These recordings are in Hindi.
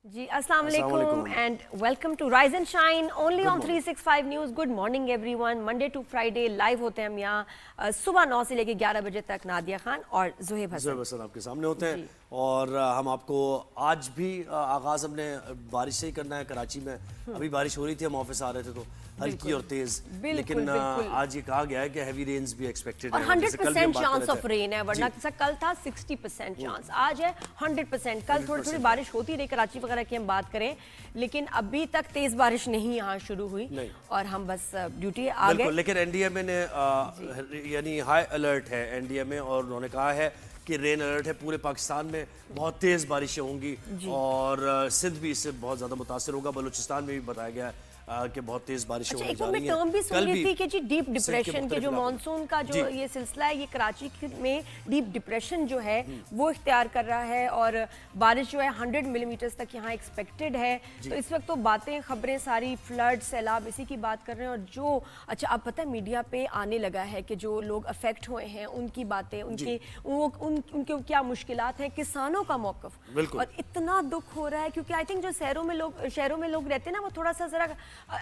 जी अस्सलाम वालेकुम and welcome to Rise and Shine only on 365 News. Good morning everyone. Monday to Friday live होते हैं हम यहाँ सुबह 9 से लेकर 11 बजे तक। नादिया खान और ज़ुहैब हसन आपके सामने होते हैं और हम आपको आज भी आगाज़ हमने बारिश से ही करना है। कराची में अभी बारिश हो रही थी, हम ऑफिस आ रहे थे तो हल्की और तेज, लेकिन आज ये कहा गया है कि हैवी रेन्स भी एक्सपेक्टेड है और 100% चांस ऑफ रेन है, वरना कल था 60% चांस, आज है 100%। कल थोड़ी थोड़ी बारिश होती रही कराची वगैरह की हम बात करें, लेकिन अभी तक तेज बारिश नहीं यहाँ शुरू हुई और हम बस ड्यूटी आ गए। लेकिन एनडीएमए ने यानी हाई अलर्ट है एनडीएमए, और उन्होंने कहा है कि रेन अलर्ट है पूरे पाकिस्तान में, बहुत तेज बारिशें होंगी और सिंध भी इससे बहुत ज्यादा मुतासर होगा। बलूचिस्तान में भी बताया गया है कि बहुत तेज बारिशें होने जा रही हैं। टर्म भी सुन रही थी कि जी डीप डिप्रेशन के जो मानसून का जो ये सिलसिला है, ये कराची में डीप डिप्रेशन जो है वो इख्तियार कर रहा है और बारिश जो है 100 मिलीमीटर तक यहाँ एक्सपेक्टेड है। तो इस वक्त तो बातें खबरें सारी फ्लड सैलाब इसी की बात कर रहे हैं। और जो अच्छा अब पता है मीडिया पे आने लगा है कि जो लोग अफेक्ट हुए हैं उनकी बातें, उनके क्या मुश्किलात हैं, किसानों का मौक़िफ़, और इतना दुख हो रहा है क्योंकि आई थिंक जो शहरों में लोग रहते हैं ना, वो थोड़ा सा जरा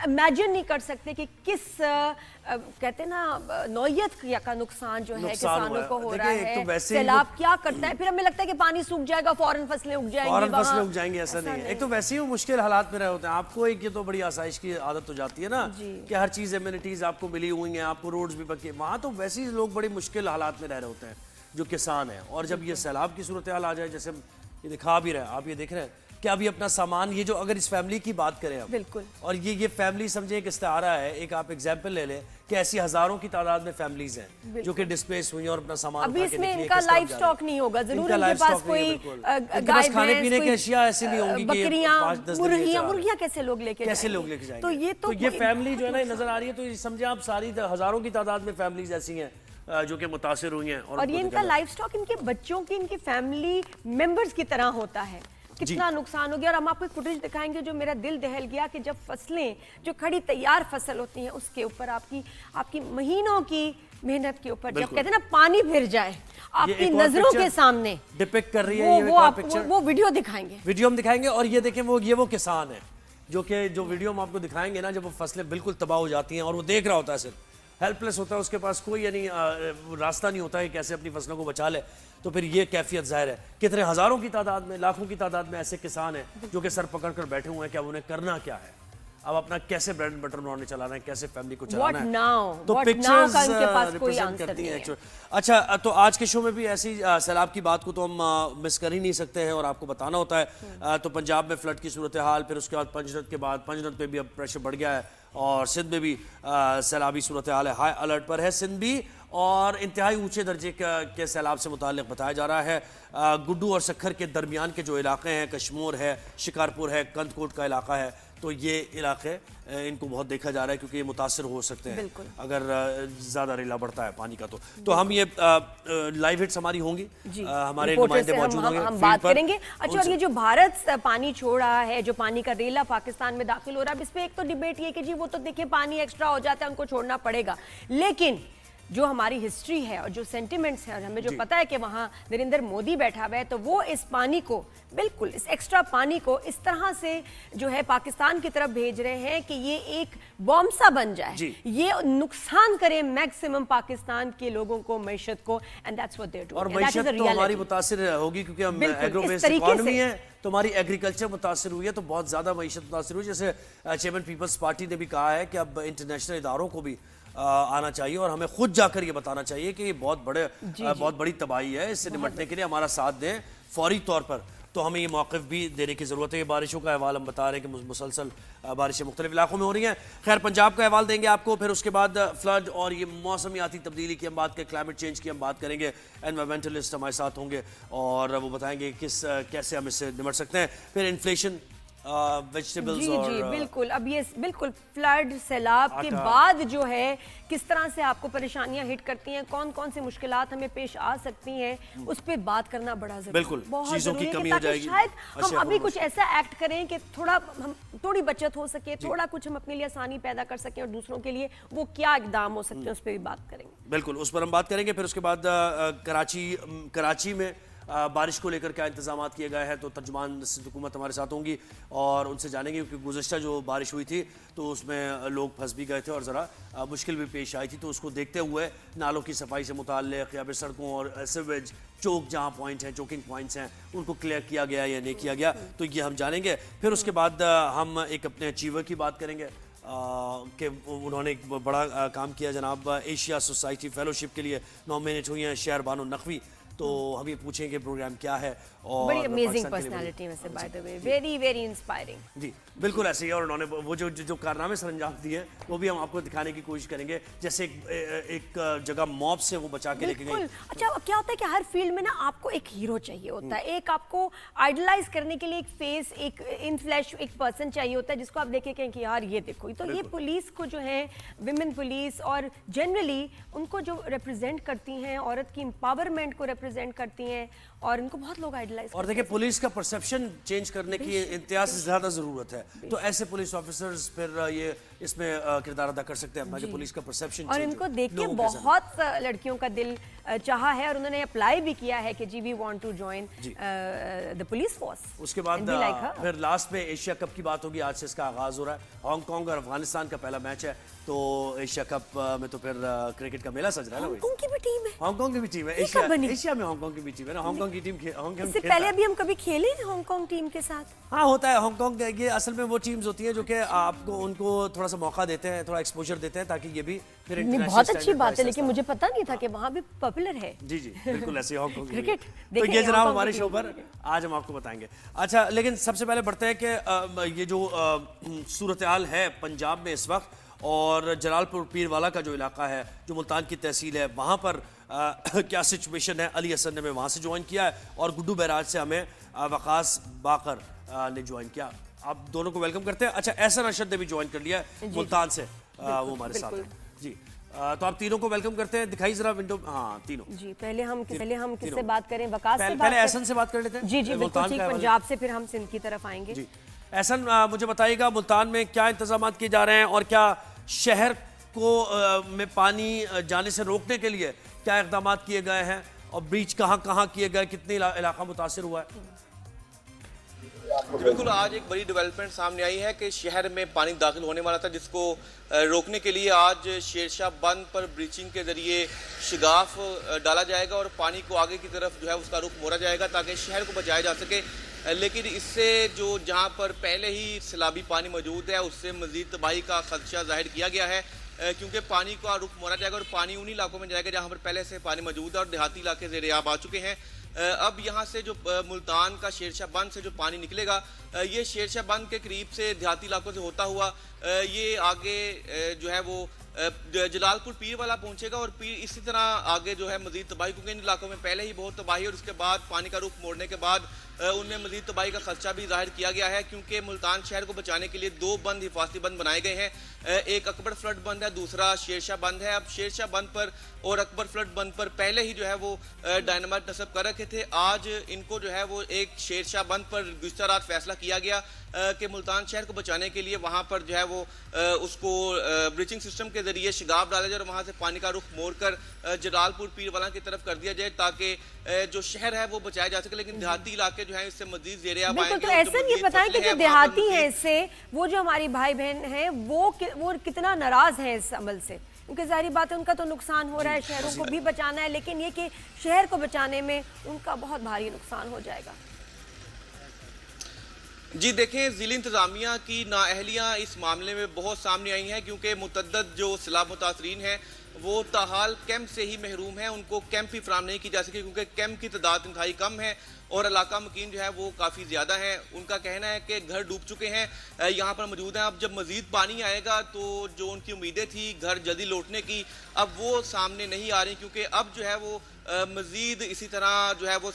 इमेजिन नहीं कर सकते कि किस कहते हैं ना नौयत का नुकसान जो है किसानों को हो रहा है। तो सैलाब क्या करता है, फिर हमें लगता है कि पानी सूख जाएगा, फौरन फसलें उग जाएंगी, ऐसा नहीं है। एक तो वैसे ही वो मुश्किल हालात में रहे होते हैं। आपको एक ये तो बड़ी आसाइश की आदत हो जाती है ना कि हर चीज एमिनिटीज आपको मिली हुई है, आपको रोड्स भी पक्के, वहां तो वैसे ही लोग बड़ी मुश्किल हालात में रह रहे होते हैं जो किसान है। और जब ये सैलाब की सूरत हाल आ जाए, जैसे ये दिखा भी रहे हैं, आप ये देख रहे हैं कि अभी अपना सामान, ये जो अगर इस फैमिली की बात करें अब, बिल्कुल, और ये फैमिली समझे एक इस्तारा है, एक आप एग्जांपल ले लें कि ऐसी हजारों की तादाद में फैमिलीज हैं जो कि डिस्प्लेस हुई हैं और अपना सामान अभी इसमें इनका लाइफ स्टॉक नहीं होगा, जरूर इनके पास कोई गाय खाने पीने की अशिया ऐसी नहीं होंगी, बकरियां मुर्गियां कैसे लोग लेके जाएंगे। तो ये फैमिली जो है ना नजर आ रही है, तो समझे आप सारी हजारों की तादाद में फैमिलीज ऐसी हैं जो कि मुतासिर हुई हैं। और ये इनका लाइफ स्टॉक इनके बच्चों की, इनकी फैमिली मेंबर्स की तरह होता है। कितना नुकसान हो गया। और हम आपको एक फुटेज दिखाएंगे जो मेरा दिल दहल गया कि जब फसलें, जो खड़ी तैयार फसल होती हैं, उसके ऊपर आपकी महीनों की मेहनत के ऊपर जब कहते हैं ना पानी फिर जाए आपकी नजरों के सामने डिपिक्ट कर रही है। वो वीडियो दिखाएंगे और ये देखें वो किसान है जो वीडियो हम आपको दिखाएंगे ना, जब वो फसलें बिल्कुल तबाह हो जाती हैं और वो देख रहा होता है, सिर्फ हेल्पलेस होता है, उसके पास कोई यानी रास्ता नहीं होता है कैसे अपनी फसलों को बचा ले। तो फिर ये कैफियत जाहिर है कितने हजारों की तादाद में, लाखों की तादाद में ऐसे किसान हैं जो कि सर पकड़ कर बैठे हुए हैं कि अब उन्हें करना क्या है, अब अपना कैसे ब्रेड एंड बटर बनाने चलाना है, कैसे फैमिली को चलाना है। तो पिक्चर्स रिप्रेजेंट करती हैं। अच्छा, तो आज के शो में भी ऐसी सैलाब की बात को तो हम मिस कर ही नहीं सकते हैं और आपको बताना होता है। तो पंजाब में फ्लड की सूरत हाल, फिर उसके बाद पंजरत पे भी अब प्रेशर बढ़ गया है और सिंध में भी सैलाबी सूरत हाल है, हाई अलर्ट पर है सिंध भी, और इंतहाई ऊंचे दर्जे के सैलाब से मुताल्लिक बताया जा रहा है। गुड्डू और सखर के दरमियान के जो इलाके हैं, कश्मोर है, शिकारपुर है, कंदकोट का इलाका है, तो ये इलाके इनको बहुत देखा जा रहा है क्योंकि ये मुतासर हो सकते हैं अगर ज़्यादा रेला बढ़ता है पानी का। तो हम ये लाइव हिट्स हमारी होंगी, हमारे नुमाइंदे मौजूद होंगे, हम बात करेंगे। अच्छा, और ये जो भारत पानी छोड़ रहा है, जो पानी का रेला पाकिस्तान में दाखिल हो रहा है, इस पर एक तो डिबेट ये कि जी वो तो देखिए पानी एक्स्ट्रा हो जाता है, उनको छोड़ना पड़ेगा, लेकिन जो हमारी हिस्ट्री है और जो सेंटिमेंट्स है और हमें जो पता है कि वहाँ नरेंद्र मोदी बैठा हुआ है, तो वो इस पानी को बिल्कुल, इस एक्स्ट्रा पानी को इस तरह से जो है पाकिस्तान की तरफ भेज रहे हैं कि ये एक बॉम्ब सा बन जाए, ये नुकसान करे मैक्सिमम पाकिस्तान के लोगों को, मैशत को, and that's what they are doing. और मैशत तो हमारी मुतासिर होगी क्योंकि हम एग्रो बेस्ड इकोनॉमी है, तो हमारी एग्रीकल्चर मुतासिर हुई है, तो बहुत ज्यादा मैशत मुतासिर हुई। जैसे चेयरमैन पीपल्स पार्टी ने भी कहा है कि अब इंटरनेशनल इदारों को भी आना चाहिए और हमें खुद जाकर ये बताना चाहिए कि ये बहुत बड़ी तबाही है, इससे निपटने के लिए हमारा साथ दें फौरी तौर पर। तो हमें ये मौक़िफ़ भी देने की ज़रूरत है। ये बारिशों का अहवाल हम बता रहे हैं कि मुसलसल बारिशें मुख्तलिफ इलाकों में हो रही हैं। खैर, पंजाब का अहवाल देंगे आपको, फिर उसके बाद फ्लड और ये मौसमियाती तब्दीली की हम बात करें, क्लाइमेट चेंज की हम बात करेंगे। एनवायरमेंटलिस्ट हमारे साथ होंगे और वो बताएंगे कैसे हम इससे निपट सकते हैं। फिर इन्फ्लेशन, वेजिटेबल्स और बिल्कुल, अब ये बिल्कुल फ्लड सैलाब के बाद जो है किस तरह से आपको परेशानियां हिट करती हैं, कौन कौन सी मुश्किलात हमें पेश आ सकती हैं, उस पर बात करना बड़ा जरूरी, बिल्कुल चीजों की कमी हो जाएगी। शायद हम अभी कुछ ऐसा एक्ट करें कि थोड़ी बचत हो सके, थोड़ा कुछ हम अपने लिए आसानी पैदा कर सकें और दूसरों के लिए वो क्या इकदाम हो सकते हैं, उस पर भी बात करेंगे। बिल्कुल, उस पर हम बात करेंगे। फिर उसके बाद कराची में बारिश को लेकर क्या इंतजाम किए गए हैं, तो तर्जुमान सिंध हुकूमत हमारे साथ होंगी और उनसे जानेंगे, क्योंकि गुज़श्ता जो बारिश हुई थी तो उसमें लोग फंस भी गए थे और ज़रा मुश्किल भी पेश आई थी। तो उसको देखते हुए नालों की सफाई से मुताल्लिक़ या फिर सड़कों और सीवेज चौक जहाँ पॉइंट हैं, चौकिंग पॉइंट्स हैं, उनको क्लियर किया गया या नहीं किया गया, तो ये हम जानेंगे। फिर उसके बाद हम एक अपने अचीवर की बात करेंगे कि उन्होंने एक बड़ा काम किया जनाब, एशिया सोसाइटी फेलोशिप के लिए नॉमिनेट हुई हैं शहर बानो नकवी। तो हम ये पूछेंगे प्रोग्राम क्या है और बड़ी अमेजिंग पर्सनालिटी में से, by the way very very inspiring. जी बिल्कुल ऐसे ही, और उन्होंने वो जो कारनामे सर अंजाम दिए वो भी हम आपको दिखाने की कोशिश करेंगे। जैसे एक जगह मॉब से वो बचा के लेके गई। अच्छा, क्या होता है कि हर फील्ड में ना आपको एक हीरो चाहिए होता है, एक आपको आइडलाइज करने के लिए एक फेस, एक इन फ्लैश एक पर्सन चाहिए होता है जिसको आप देखें कहें कि यार ये देखो। तो ये पुलिस को जो है, विमेन पुलिस और जनरली उनको जो रिप्रेजेंट करती हैं, औरत की एम्पावरमेंट को रिप्रेजेंट करती हैं और इनको बहुत लोग आइडलाइज। और देखिए पुलिस का परसेप्शन चेंज करने की इंतहा से ज़्यादा ज़रूरत है, तो ऐसे पुलिस ऑफिसर्स फिर ये इसमें किरदार अदा कर सकते हैं अपना, कि पुलिस का परसेप्शन। और इनको देख के बहुत लड़कियों का दिल चाहा है और उन्होंने अप्लाई भी किया है कि जी we want to join the police force. उसके बाद फिर लास्ट में एशिया कप की बात होगी। आज से इसका आगाज हो रहा है। हांगकांग और अफगानिस्तान का पहला मैच है, तो एशिया कप में तो फिर क्रिकेट का मेला सज रहा है ना। हांगकांग की भी टीम है, हांगकांग की भी टीम है, एशिया में हांगकांग की भी टीम है ना। हांगकांग की टीम इससे पहले अभी हम कभी खेले हांगकांग टीम के साथ। हाँ होता है। हांगकांग ये असल में वो टीम्स होती हैं जो कि आपको उनको थोड़ा सा मौका देते हैं, थोड़ा एक्सपोजर देते हैं, ताकि ये भी फिर बहुत अच्छी बात है। लेकिन मुझे पता नहीं था कि वहाँ भी पॉपुलर है। जी जी बिल्कुल ऐसे हांगकांग क्रिकेट। तो ये जनाब हमारे शो पर आज हम आपको बताएंगे। अच्छा, लेकिन सबसे पहले बढ़ते हैं कि ये जो सूरत हाल है पंजाब में इस वक्त, और जलालपुर पीरवाला का जो इलाका है, जो मुल्तान की तहसील है, वहाँ पर क्या सिचुएशन है। अली हसन ने हमें वहाँ से ज्वाइन किया है और गुड्डू बैराज से हमें वकास बाकर ने ज्वाइन किया। आप दोनों को वेलकम करते हैं। अच्छा, एहसन अरशद ने भी ज्वाइन कर लिया है मुल्तान से, वो हमारे साथ है जी। तो आप तीनों को वेलकम करते हैं। दिखाई जरा विंडो। हाँ तीनों जी। पहले हम किससे बात करें? वकास से पहले एहसन से बात कर लेते हैं। जी जी बिल्कुल ठीक। पंजाब से फिर हम सिंध की तरफ आएंगे। जी एहसन, मुझे बताइएगा मुल्तान में क्या इंतजाम किए जा रहे हैं और क्या शहर को में पानी जाने से रोकने के लिए क्या इकदाम किए गए हैं, और ब्रीच कहाँ किए गए, कितने इलाका मुतासिर हुआ है? बिल्कुल, आज एक बड़ी डेवलपमेंट सामने आई है कि शहर में पानी दाखिल होने वाला था, जिसको रोकने के लिए आज शेरशाह बंद पर ब्रीचिंग के जरिए शिगाफ डाला जाएगा और पानी को आगे की तरफ जो है उसका रुख मोड़ा जाएगा ताकि शहर को बचाया जा सके। लेकिन इससे जो जहां पर पहले ही सैलाबी पानी मौजूद है उससे मजीद तबाही का खदशा जाहिर किया गया है, क्योंकि पानी का रुख मोड़ा जाएगा और पानी उन्हीं इलाकों में जाएगा जहां पर पहले से पानी मौजूद है और देहाती इलाके ज़ेर-ए-आब आ चुके हैं। अब यहाँ से जो मुल्तान का शेरशाह बंद से जो पानी निकलेगा, ये शेरशाह बंद के करीब से देहाती इलाकों से होता हुआ ये आगे जो है वो जलालपुर पीर वाला पहुंचेगा और पीर इसी तरह आगे जो है मजीद तबाही, क्योंकि इन इलाकों में पहले ही बहुत तबाही और उसके बाद पानी का रुख मोड़ने के बाद उनमें मजीद तबाही का खदशा भी जाहिर किया गया है, क्योंकि मुल्तान शहर को बचाने के लिए 2 बंद हिफाजती बंद बनाए गए हैं। एक अकबर फ्लड बंद है, दूसरा शेरशाह बंद है। अब शेरशाह बंद पर और अकबर फ्लड बंद पर पहले ही जो है वो डायनामाइट नस्ब कर रखे थे। आज इनको जो है वो एक शेरशाह बंद पर गुज़श्ता रात फैसला किया गया कि मुल्तान शहर को बचाने के लिए वहाँ पर जो है वो उसको ब्रीचिंग सिस्टम के जरिए शिगाफ डाला जाए और वहाँ से पानी का रुख मोड़कर जलालपुर पीरवाला की तरफ कर दिया जाए ताकि जो शहर है वो बचाया जा सके। लेकिन देहाती इलाके जो है इससे मजीद ज़ेर-ए-आब आएंगे। तो ऐसा ये बताएं कि जो देहाती है इससे, वो जो हमारी भाई बहन हैं वो कितना नाराज है इस अमल से, क्योंकि जाहिर बात है उनका तो नुकसान हो रहा है, शहरों को भी बचाना है, लेकिन ये कि शहर को बचाने में उनका बहुत भारी नुकसान हो जाएगा। जी देखें, ज़िली इंतज़ामिया की नाअहलियाँ इस मामले में बहुत सामने आई हैं, क्योंकि मुतअद्दद जो सैलाब मुतासरीन हैं वो ताहाल कैंप से ही महरूम हैं, उनको कैंप ही फराहम नहीं की जा सकी क्योंकि कैंप की तादाद इंतहाई कम है और इलाका मकीन जो है वो काफ़ी ज़्यादा है। उनका कहना है कि घर डूब चुके हैं, यहाँ पर मौजूद हैं। अब जब मज़ीद पानी आएगा तो जो उनकी उम्मीदें थी घर जल्दी लौटने की, अब वो सामने नहीं आ रही, क्योंकि अब जो है वो मज़ीद इसी तरह जो है वो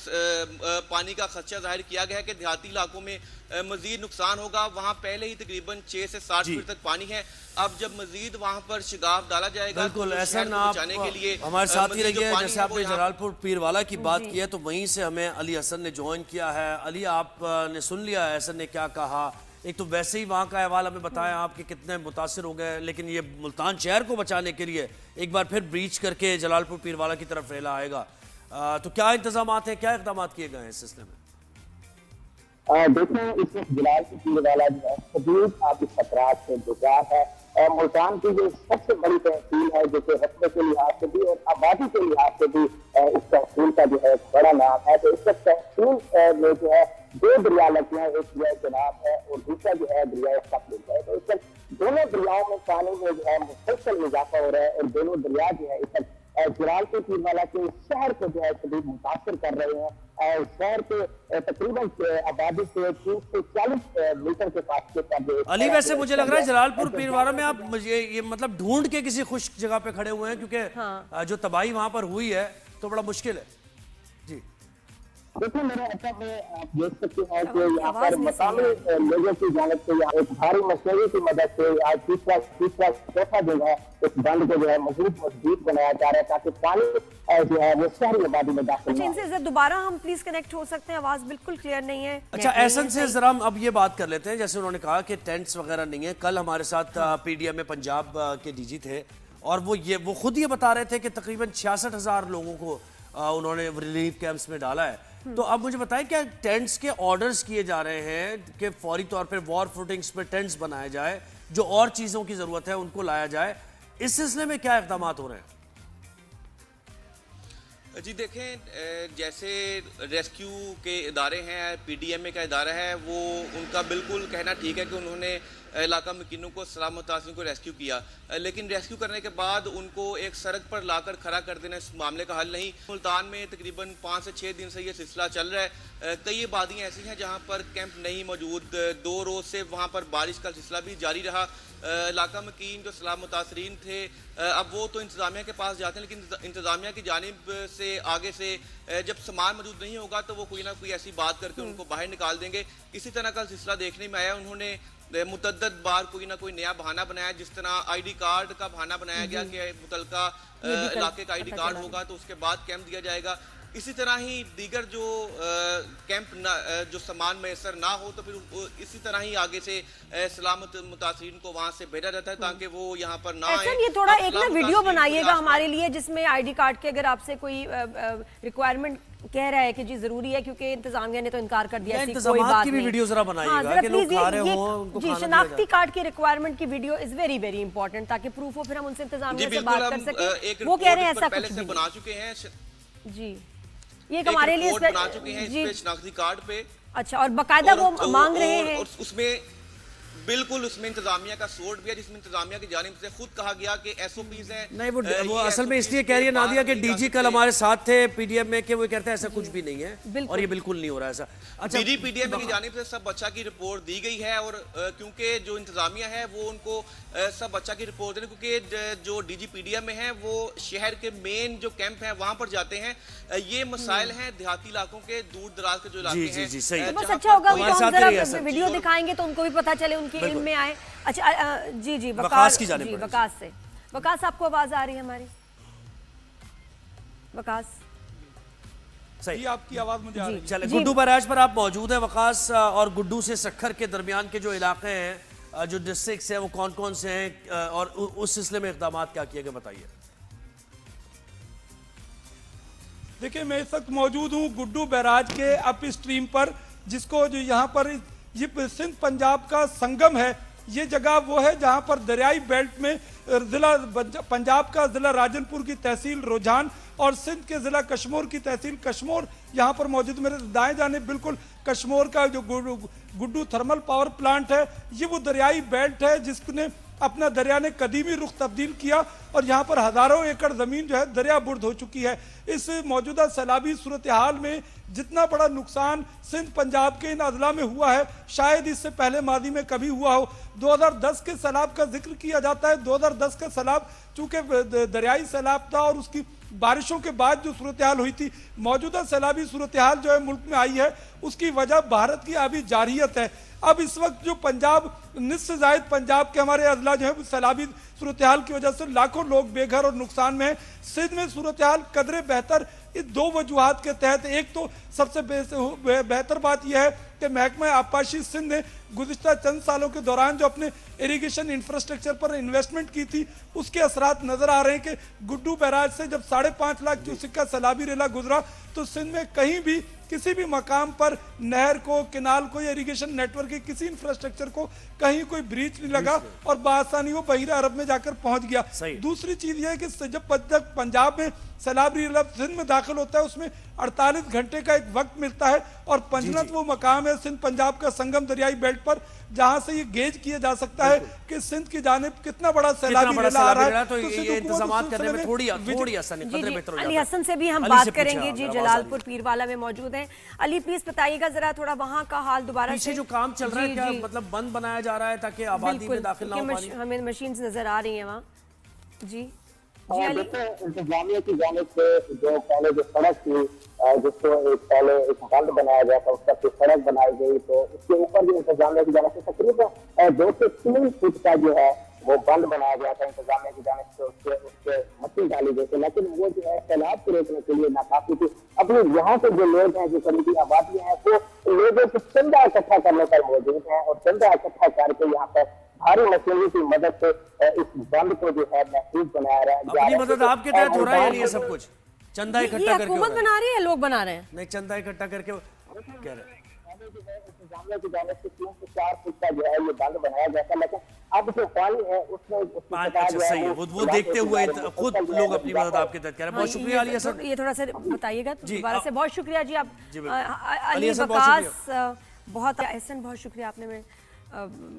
पानी का खदशा जाहिर किया गया है कि देहाती इलाकों में मज़ीद नुकसान होगा। वहाँ पहले ही तकरीबन 6 से 60 फीट तक पानी है। अब जब मज़ीद वहाँ पर शिगाफ डाला जाएगा बिल्कुल ऐसा ना के लिए हमारे साथ ही रहिए। जैसे आपने जलालपुर पीरवाला की बात की है तो वहीं से हमें अली हसन ने ज्वाइन किया है। अली, आपने सुन लिया हसन ने क्या कहा? एक तो वैसे ही वहाँ का अहवाल हमें बताया आपके कितने मुतासिर हो गए, लेकिन ये मुल्तान शहर को बचाने के लिए एक बार फिर ब्रीच करके जलालपुर पीरवाला की तरफ रेला आएगा। तो क्या इंतजाम हैं, क्या इकदाम किए गए हैं इस सिलसिले में? देखें, इस वक्त बिलाल की पीने वाला जो है शदीद आबी खतरात से गुजार है। मुल्तान की जो सबसे बड़ी तहसील है, जो कि रकबे के लिहाज से भी और आबादी के लिहाज से भी इस तहसील का जो है बड़ा नाम है। तो इस वक्त तहसील में जो है 2 दरिया लगते हैं, एक दरिया जनाब है और दूसरा जो है दरिया सतलुज है। तो इस वक्त दोनों दरियाओं में पानी में जो है मुसलसल इजाफा हो रहा है और दोनों दरिया जो है इस वक्त जलालपुर पीरवाला के शहर को जो है शदीद मुतासर कर रहे हैं। शहर के तकरीबन आबादी से 30 से 40 मीटर के फासले पर। अली, वैसे मुझे लग रहा है जलालपुर पीरवाला में आप मुझे ये मतलब ढूंढ के किसी खुश्क जगह पे खड़े हुए हैं, क्योंकि जो तबाही वहां पर हुई है तो बड़ा मुश्किल है जी। देखिए, मेरे अच्छा में आप देख सकते हैं कि यहाँ पर मकामी लोगों की जानिब से यहाँ एक भारी मशीनरी की मदद से आज तीसरा चौथा जो है इस बंद को जो है मजबूत बनाया जा रहा है, ताकि पानी जो है वो शहरी आबादी में दाखिल अच्छा, इनसे दोबारा हम प्लीज कनेक्ट हो सकते हैं? आवाज बिल्कुल क्लियर नहीं है। अच्छा, एहसन से जरा हम अब ये बात कर लेते हैं, जैसे उन्होंने कहा कि टेंट्स वगैरह नहीं है। कल हमारे साथ पीडीएम में पंजाब के डीजी थे और वो खुद ये बता रहे थे कि तकरीबन 66,000 लोगों को उन्होंने रिलीफ कैंप्स में डाला है। तो अब मुझे बताएं, क्या टेंट्स के ऑर्डर्स किए जा रहे हैं कि फौरी तौर पर वॉर फुटिंग्स पे टेंट्स बनाए जाए, जो और चीजों की जरूरत है उनको लाया जाए? इस सिलसिले में क्या इकदाम हो रहे हैं? जी देखें, जैसे रेस्क्यू के इदारे हैं, पीडीएमए का इदारा है, वो उनका बिल्कुल कहना ठीक है कि उन्होंने इलाका मकीनों को सलाम मुतासिर को रेस्क्यू किया, लेकिन रेस्क्यू करने के बाद उनको एक सड़क पर लाकर खड़ा कर देना इस मामले का हल नहीं। मुल्तान में तकरीबन 5 से 6 दिन से ये सिलसिला चल रहा है। कई आबादियाँ ऐसी हैं जहाँ पर कैंप नहीं मौजूद। 2 रोज़ से वहाँ पर बारिश का सिलसिला भी जारी रहा। इलाका मकीन जो सलाम मुतासरीन थे, अब वो तो इंतज़ामिया के पास जाते हैं, लेकिन इंतज़ामिया की जानिब से आगे से जब सामान मौजूद नहीं होगा तो वो कोई ना कोई ऐसी बात करके उनको बाहर निकाल देंगे। इसी तरह का सिलसिला देखने में आया। उन्होंने मुतद्दद बार कोई ना कोई नया बहाना बनाया, जिस तरह आईडी कार्ड का बहाना बनाया गया कि मुतलका इलाके का आईडी कार्ड होगा तो उसके बाद कैंप दिया जाएगा। इसी तरह ही दीगर जो कैंप जो सामान मैसर ना हो तो फिर इसी तरह ही आगे से सलामत मुतासरीन को वहां से भेजा जाता है ताकि वो यहाँ पर ना आए। ये थोड़ा एक ना वीडियो बनाइएगा हमारे लिए, जिसमें आईडी कार्ड के अगर आपसे कोई रिक्वायरमेंट कह रहा है कि जी जरूरी है, क्योंकि इंतजामिया ने तो इनकार कर दिया, कोई बात की भी नहीं। वीडियो जरा बनाइएगा कि लोग खा रहे हों, उनको खाना शनाख्ती कार्ड की रिक्वायरमेंट की video is very very important, ताकि प्रूफ हो, फिर हम उनसे इंतजामिया से बात कर सकें। वो कह रहे हैं ऐसा कुछ भी बना चुके हैं जी, ये हमारे लिए बना चुके हैं इस शनाख्ती कार्ड पे। अच्छा, और बकायदा वो मांग रहे हैं उसमें बिल्कुल उसमें इंतजामिया का सोर्ट भी है, जिसमें इंतजामिया की जानिब से खुद कहा गया कि एसओपीज हैं। नहीं, वो असल में इसलिए कह रही है नादिया कि डीजी कल हमारे साथ थे पीडीएम में, कि वो कहते हैं ऐसा कुछ भी नहीं है और ये बिल्कुल नहीं हो रहा ऐसा। अच्छा, पीडीएम की जानिब से सब बच्चा की रिपोर्ट दी गई है और क्योंकि जो इंतजामिया है वो उनको सब बच्चा की रिपोर्ट दे, क्योंकि जो डीजी पीडीएम में है वो शहर के मेन जो कैंप है वहां पर जाते हैं। ये मसाइल हैं देहाती इलाकों के, दूर दराज के जो इलाके हैं। जी, सही है। बस अच्छा होगा हम जरा वीडियो दिखाएंगे तो उनको भी पता चले, उनके इल्म में आए। अच्छा जी वकास की जानिब वकास से। वकास, आपको आवाज आ रही है हमारी? वकास, सही, आपकी आवाज मुझे आ रही है। चले, गुड्डू बैराज पर आप मौजूद हैं वकास, और गुड्डू से सखर के दरमियान के जो इलाके हैं, जो डिस्ट्रिक्ट्स हैं, वो कौन कौन से हैं और उस सिलसिले में इक़दाम क्या किए गए, बताइए। देखिए, मैं इस वक्त मौजूद हूँ गुड्डू बैराज के अप स्ट्रीम पर, जिसको जो यहाँ पर ये सिंध पंजाब का संगम है। ये जगह वो है जहाँ पर दरियाई बेल्ट में जिला पंजाब का जिला राजनपुर की तहसील रुझान और सिंध के जिला कश्मीर की तहसील कश्मीर यहाँ पर मौजूद। मेरे दाएं जाने बिल्कुल कश्मीर का जो गुड्डू थर्मल पावर प्लांट है, ये वो दरियाई बेल्ट है जिसने अपना दरिया ने कदीमी रुख तब्दील किया और यहाँ पर हजारों एकड़ जमीन जो है दरिया बुर्द हो चुकी है। इस मौजूदा सैलाबी सूरत हाल में जितना बड़ा नुकसान सिंध पंजाब के इन अजला में हुआ है, शायद इससे पहले मादी में कभी हुआ हो। 2010 के सैलाब का जिक्र किया जाता है। 2010 का सैलाब चूंकि दरियाई सैलाब था और उसकी बारिशों के बाद जो सूरत हाल हुई थी, मौजूदा सैलाबी सूरत हाल जो है मुल्क में आई है, उसकी वजह भारत की अभी जारियत है। अब इस वक्त जो पंजाब, निस्फ से जायद पंजाब के हमारे अजला जो है सैलाबी सूरत हाल की वजह से लाखों लोग बेघर और नुकसान में है। सिंध में सूरत हाल कदरे बेहतर इस 2 वजूहात के तहत। एक तो सबसे बेहतर बात यह है के महकमा आबपाशी सिंध ने गुज़िश्ता चंद सालों के दौरान जो अपने इरिगेशन इंफ्रास्ट्रक्चर पर इन्वेस्टमेंट की थी उसके असरात नजर आ रहे हैं कि गुड्डू बैराज से जब 5.5 लाख क्यूसेक का सैलाबी रेला गुजरा तो सिंध में कहीं भी किसी भी मकाम पर नहर को, केनाल को या इरिगेशन नेटवर्क के किसी इंफ्रास्ट्रक्चर को कहीं कोई ब्रीच नहीं लगा और बआसानी वो बहिरा अरब में जाकर पहुंच गया। दूसरी चीज यह है कि जब पंजाब में सैलाब रेला सिंध में दाखिल होता है उसमें 48 घंटे का एक वक्त मिलता है और पंजनत वो मकाम है सिंध पंजाब का संगम दरियाई बेल्ट पर जहां से ये गेज किया जा सकता है कि सिंध की जानिब कितना बड़ा सैलाबी रेला आ रहा है। तो ये इंतजामात करने में थोड़ी आसानी खतरे बेहतर हो जाता है। अली हसन से भी हम बात करेंगे जी, जलालपुर पीरवाला में मौजूद हैं। अली प्लीज बताइएगा जरा थोड़ा वहां का हाल दोबारा पीछे जो काम चल रहा है क्या मतलब बंद बनाया जा रहा है ताकि आबादी में दाखिल ना हो पानी? हमें मशीन्स नजर आ रही हैं वहाँ जी। देखिए इंतजामिया की जानिब से जो पहले जो सड़क थी जिसको पहले एक बंद बनाया गया था उसका फिर सड़क बनाई गई तो उसके ऊपर भी इंतजामिया की जानिब से तकरीबन 2 से 3 फुट का जो है वो बंद बनाया गया था इंतजामिया की जानिब से, उसके मशीन डाली गई थी लेकिन वो जो है सैलाब को रोकने के लिए नाकाफी थी। अपने यहाँ के जो लोग हैं जो करीबी आबादी है वो लोगों को चंदा इकट्ठा करने पर मौजूद है और चंदा इकट्ठा करके यहाँ पर भारी मशीनरी की मदद से इस बंद को जो है महफूज बनाया रहा है। अपनी मदद आपके तहत हो रहा है ये सब कुछ चंदा इकट्ठा करके हुकूमत बना रही है, लोग बना रहे हैं? नहीं, चंदा इकट्ठा करके कह रहे हैं इंतजामिया की जानिब से 3 से 4 फुट का जो है ये बंद बनाया गया था लेकिन अब जो पानी है उसमें अच्छा सही है वो देखते हुए खुद लोग अपनी मदद आपके तहत कह रहे हैं। बहुत शुक्रिया अली हसन। ये थोड़ा सा बताइएगा दोबारा से। बहुत शुक्रिया जी आप अली अली हसन, बकास बहुत एहसन, बहुत शुक्रिया आपने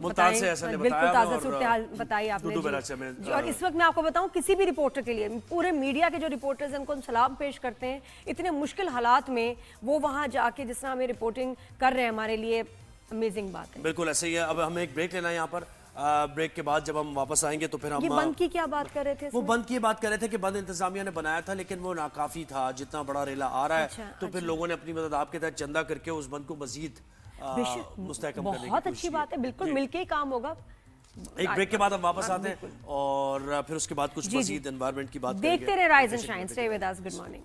मुल्तान से ऐसा ने बिल्कुल बताया ताज़ा सूरत-ए-हाल बताई आपने जी। और इस वक्त मैं आपको बताऊं किसी भी रिपोर्टर के लिए पूरे मीडिया के जो रिपोर्टर्स हैं उनको हम सलाम पेश करते हैं। इतने मुश्किल हालात में वो वहां जाके जिस तरह हमें रिपोर्टिंग कर रहे हैं हमारे लिए अमेजिंग बात है। बिल्कुल ऐसे ही है। अब हमें एक ब्रेक लेना है यहाँ पर। ब्रेक के बाद जब हम वापस आएंगे तो फिर हम ये बंद की क्या बात कर रहे थे? वो बंद की बात कर रहे थे कि बंद इंतजामिया ने बनाया था लेकिन वो नाकाफी था जितना बड़ा रेला आ रहा है तो फिर लोगों ने अपनी मदद आपके तहत चंदा करके उस बंद को मजीद मुस्तहकम करने की बहुत अच्छी बात है, बिल्कुल मिलके ही काम होगा। एक ब्रेक के बाद हम वापस आते हैं और फिर उसके बाद कुछ मजीद एनवायरनमेंट की बात करेंगे। देखते रहे Rise and Shine, stay with us, good morning.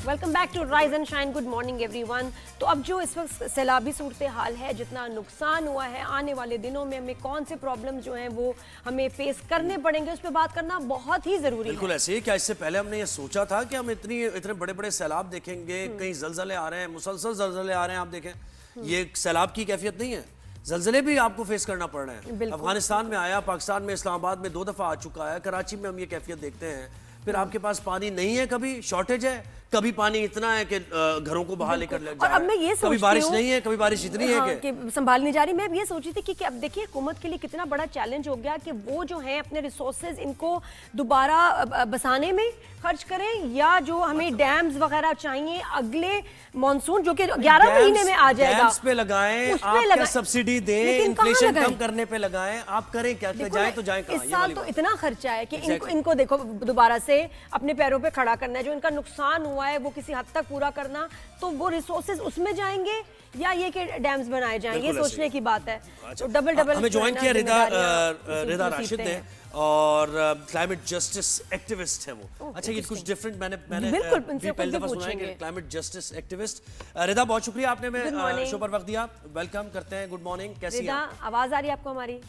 Welcome back to Rise and Shine, good morning everyone. तो अब जो इस वक्त सैलाबी सूरत हाल है, जितना नुकसान हुआ है, आने वाले दिनों में हमें कौन से प्रॉब्लम जो हैं वो हमें फेस करने पड़ेंगे उस पर बात करना बहुत ही जरूरी है। बिल्कुल ऐसे ही। क्या इससे पहले हमने ये सोचा था कि हम इतने बड़े बड़े सैलाब देखेंगे? कहीं जलजले आ रहे हैं, मुसलसल जलजले आ रहे हैं। आप देखें ये सैलाब की कैफियत नहीं है, जलजले भी आपको फेस करना पड़ रहे हैं। अफगानिस्तान में आया, पाकिस्तान में इस्लामाबाद में 2 दफा आ चुका है, कराची में हम ये कैफियत देखते हैं। फिर आपके पास पानी नहीं है, कभी शॉर्टेज है, कभी पानी इतना है कि घरों को बाहर लेकर लग जा रहा है। अब मैं ये कभी बारिश नहीं है, कभी बारिश इतनी है कि संभाल नहीं जा रही। मैं ये सोच रही थी कि अब देखिए हुकूमत के लिए कितना बड़ा चैलेंज हो गया कि वो जो है अपने रिसोर्सेज इनको दोबारा बसाने में खर्च करें या जो हमें डैम्स वगैरह चाहिए अगले मानसून जो कि 11 महीने में आ जाएगा डैम्स पे लगाएं, आप सब्सिडी दें, इन्फ्लेशन कम करने पे लगाएं। आप करें क्या? जाएं तो जाएं कहां? इस साल तो इतना खर्चा है कि इनको देखो दोबारा से अपने पैरों पे खड़ा करना है। जो इनका नुकसान हुआ है वो किसी हद तक पूरा करना, तो वो रिसोर्सेज उसमें जाएंगे या ये कि डैम्स बनाए जाएंगे, ये सोचने की बात है। तो डबल हमें ज्वाइन किया रिदा राशिद ने और क्लाइमेट जस्टिस एक्टिविस्ट है वो। अच्छा, ये कुछ डिफरेंट मैंने पहले दफा सुना है कि क्लाइमेट जस्टिस एक्टिविस्ट। रिदा बहुत शुक्रिया, आपने मैं शो पर वक्त दिया। वेलकम करते हैं, गुड मॉर्निंग। कैसी हैं? आवाज आ रही है आपको हमारी?